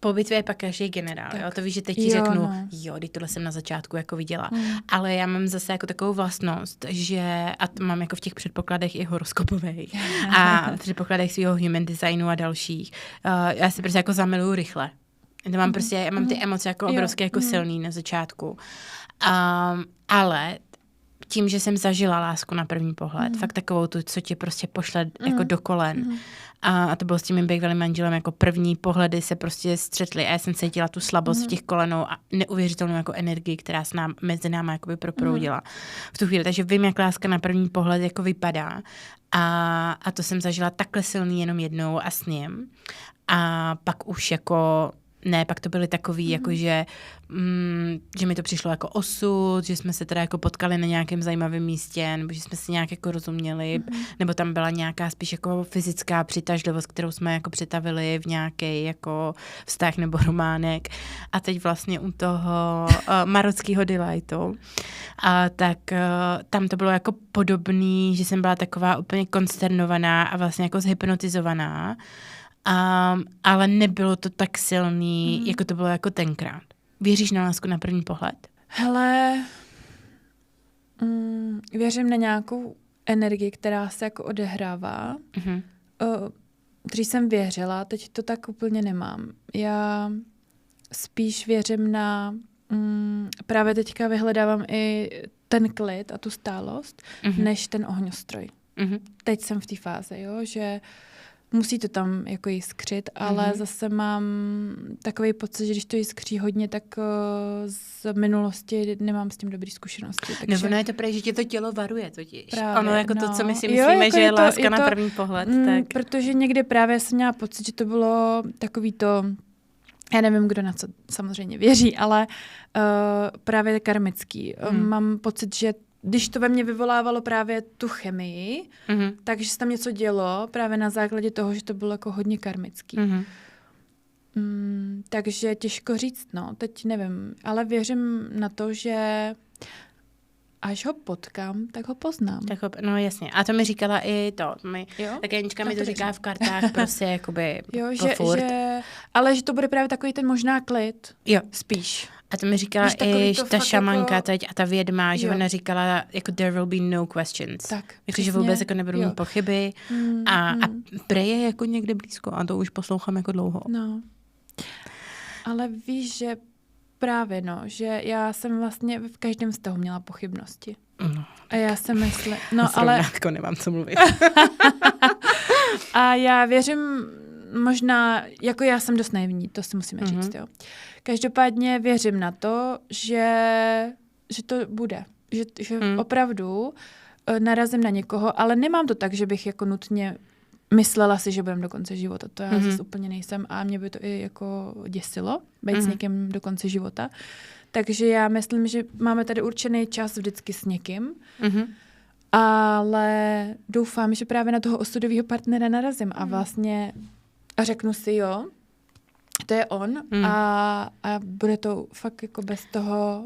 Po bitvě je pak každý generál, jo? To víš, že teď ti řeknu, teď tohle jsem na začátku jako viděla. Ale já mám zase jako takovou vlastnost, že, a mám jako v těch předpokladech i horoskopových a v předpokladech svého human designu a dalších, já se prostě jako zamiluju rychle. To mám prostě, já mám ty emoce jako obrovské jako silný na začátku. Ale tím, že jsem zažila lásku na první pohled, fakt takovou tu, co tě prostě pošle jako do kolen. A to bylo s tím mým bývalým manželem, jako první pohledy se prostě střetly a já jsem cítila tu slabost v těch kolenou a neuvěřitelnou jako energii, která s mezi náma jakoby proproudila v tu chvíli. Takže vím, jak láska na první pohled jako vypadá a to jsem zažila takhle silný jenom jednou a s ním. A pak už jako Ne, pak to byly takový, jakože, že mi to přišlo jako osud, že jsme se teda jako potkali na nějakém zajímavém místě, nebo že jsme si nějak jako rozuměli, nebo tam byla nějaká spíš jako fyzická přitažlivost, kterou jsme jako přetavili v nějaký jako vztah nebo románek. A teď vlastně u toho marockého delightu, tak tam to bylo jako podobný, že jsem byla taková úplně konsternovaná a vlastně jako zhypnotizovaná. Ale nebylo to tak silný, jako to bylo jako tenkrát. Věříš na lásku na první pohled? Hele, věřím na nějakou energii, která se jako odehrává. Dřív jsem věřila, teď to tak úplně nemám. Já spíš věřím na... právě teďka vyhledávám i ten klid a tu stálost, než ten ohňostroj. Teď jsem v té fázi, jo, že musí to tam jako jiskřit, ale zase mám takový pocit, že když to jiskří hodně, tak z minulosti nemám s tím dobrý zkušenosti. Takže... Nebo no je to prej, že tě to tělo varuje totiž. Právě, ono jako to, co my si myslíme, jako že je láska na první pohled. Tak... Protože někdy právě jsem měla pocit, že to bylo takový to, já nevím, kdo na co samozřejmě věří, ale právě karmický. Mám pocit, že když to ve mně vyvolávalo právě tu chemii, takže se tam něco dělo právě na základě toho, že to bylo jako hodně karmický. Takže těžko říct, no, teď nevím, ale věřím na to, že až ho potkám, tak ho poznám. No jasně. A to mi říkala i to. Tak Janička mi to říká v kartách prostě jakoby furt. Ale že to bude právě takový ten možná klid. Jo. Spíš. A to mi říkala i ta šamanka jako... teď a ta vědma, že ona říkala, jako there will be no questions. Tak, že vůbec jako nebudou mít pochyby. A prej je jako někde blízko a to už poslouchám jako dlouho. No. Ale víš, že právě že já jsem vlastně v každém vztahu měla pochybnosti. No. A já jsem myslela... No, ale... jako nemám co mluvit. A já věřím možná, jako já jsem dost naivní, to si musíme říct, jo. Každopádně věřím na to, že to bude. Že opravdu narazím na někoho, ale nemám to tak, že bych jako nutně myslela si, že budem do konce života. To já zase úplně nejsem a mě by to i jako děsilo, být s někým do konce života. Takže já myslím, že máme tady určený čas vždycky s někým, ale doufám, že právě na toho osudového partnera narazím a vlastně a řeknu si jo, to je on a bude to fakt jako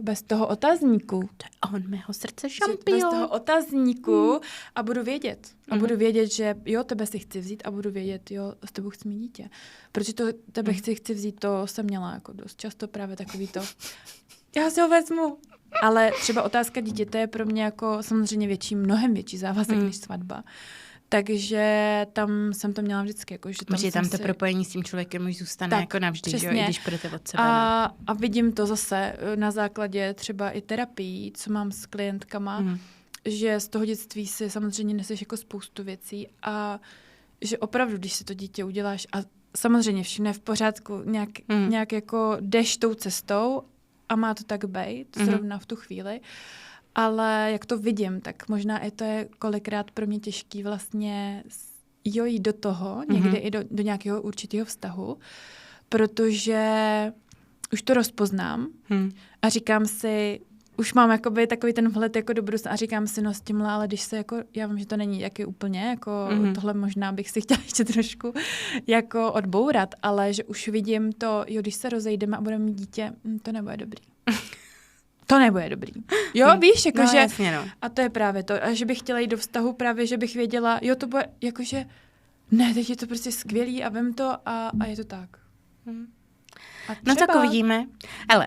bez toho otazníku. To je on, mého srdce šampion. Bez toho otazníku a budu vědět. A budu vědět, že jo, tebe si chci vzít a budu vědět, jo, s tebou chci mít dítě. Protože to tebe chci vzít, to jsem měla jako dost často právě takový to. Já si ho vezmu. Ale třeba otázka dítěte je pro mě jako samozřejmě mnohem větší závazek než svatba. Takže tam jsem to měla vždycky. Jako, že tam to propojení s tím člověkem už zůstane tak, jako navždy, že jo, i když půjdete od sebe. A vidím to zase na základě třeba i terapii, co mám s klientkama, že z toho dětství si samozřejmě neseš jako spoustu věcí a že opravdu, když si to dítě uděláš a samozřejmě všechno je v pořádku, nějak jako jdeš tou cestou a má to tak být, zrovna v tu chvíli. Ale jak to vidím, tak možná i to je kolikrát pro mě těžký vlastně jít do toho, někdy i do nějakého určitého vztahu, protože už to rozpoznám a říkám si, už mám jakoby takový ten vhled jako do budoucna a říkám si, no s tímhle, ale když se jako, já vím, že to není jaký úplně, jako tohle možná bych si chtěla ještě trošku jako odbourat, ale že už vidím to, jo, když se rozejdeme a budeme mít dítě, to nebude dobrý. To nebude dobrý. Jo, víš, jakože... No, jasně, no. A to je právě to. A že bych chtěla jít do vztahu právě, že bych věděla, jo, to bude jakože... Ne, teď je to prostě skvělý a vem to a je to tak. No tak uvidíme. Ale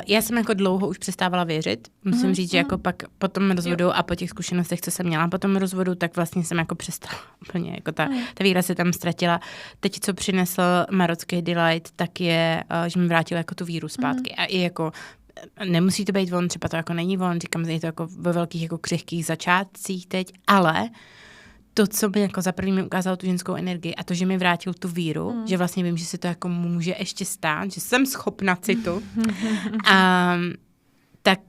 já jsem jako dlouho už přestávala věřit. Musím říct, že jako pak po tom rozvodu a po těch zkušenostech, co jsem měla po tom rozvodu, tak vlastně jsem jako přestala úplně. Jako ta víra se tam ztratila. Teď, co přinesl marocký delight, tak je, že mi vrátil jako tu víru zpátky. A i jako nemusí to být on, třeba to jako není on, říkám, že je to jako ve velkých jako křehkých začátcích teď, ale to, co mi jako za první mi ukázalo tu ženskou energii a to, že mi vrátil tu víru, že vlastně vím, že se to jako může ještě stát, že jsem schopna citu. A tak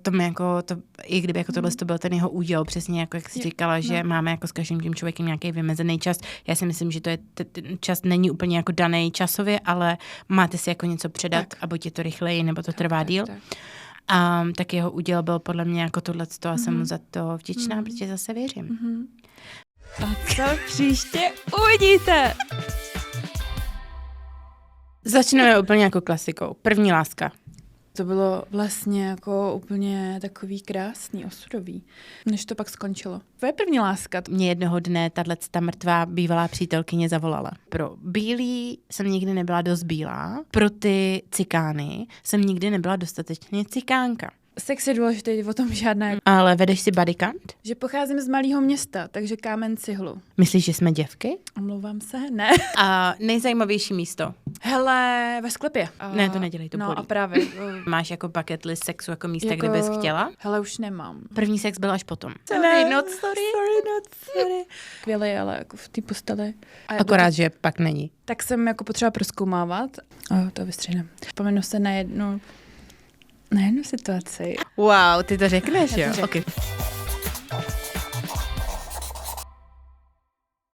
to mi jako, i kdyby jako tohle to byl ten jeho úděl, přesně jako jak jsi říkala, že máme jako s každým tím člověkem nějaký vymezený čas. Já si myslím, že to je ten čas není úplně jako daný časově, ale máte si jako něco předat a buď je to rychleji, nebo to trvá díl. A tak jeho úděl byl podle mě jako tohleto a jsem mu za to vděčná, protože zase věřím. A co příště uvidíte? Začneme úplně jako klasikou. První láska. To bylo vlastně jako úplně takový krásný, osudový, než to pak skončilo. Tvoje první láska. Mě jednoho dne tato mrtvá bývalá přítelkyně zavolala. Pro bílý jsem nikdy nebyla dost bílá, pro ty cikány jsem nikdy nebyla dostatečně cikánka. Sex je důležitý, o tom žádná. Ale vedeš si body count? Že pocházím z malého města, takže kámen cihlu. Myslíš, že jsme děvky? Omlouvám se, ne. A nejzajímavější místo? Hele, ve sklepě. Ne, to nedělej, to no bolí. A právě. Máš jako bucket list sexu jako místa, kde bys chtěla? Hele, už nemám. První sex byl až potom. Sorry. Skvělý, ale jako v té posteli. Akorát, že pak není. Tak jsem jako potřeba prozkoumávat. To vystřihnem. Vzpomenu se na jednu situaci. Wow, ty to řekneš, jo? To Okay.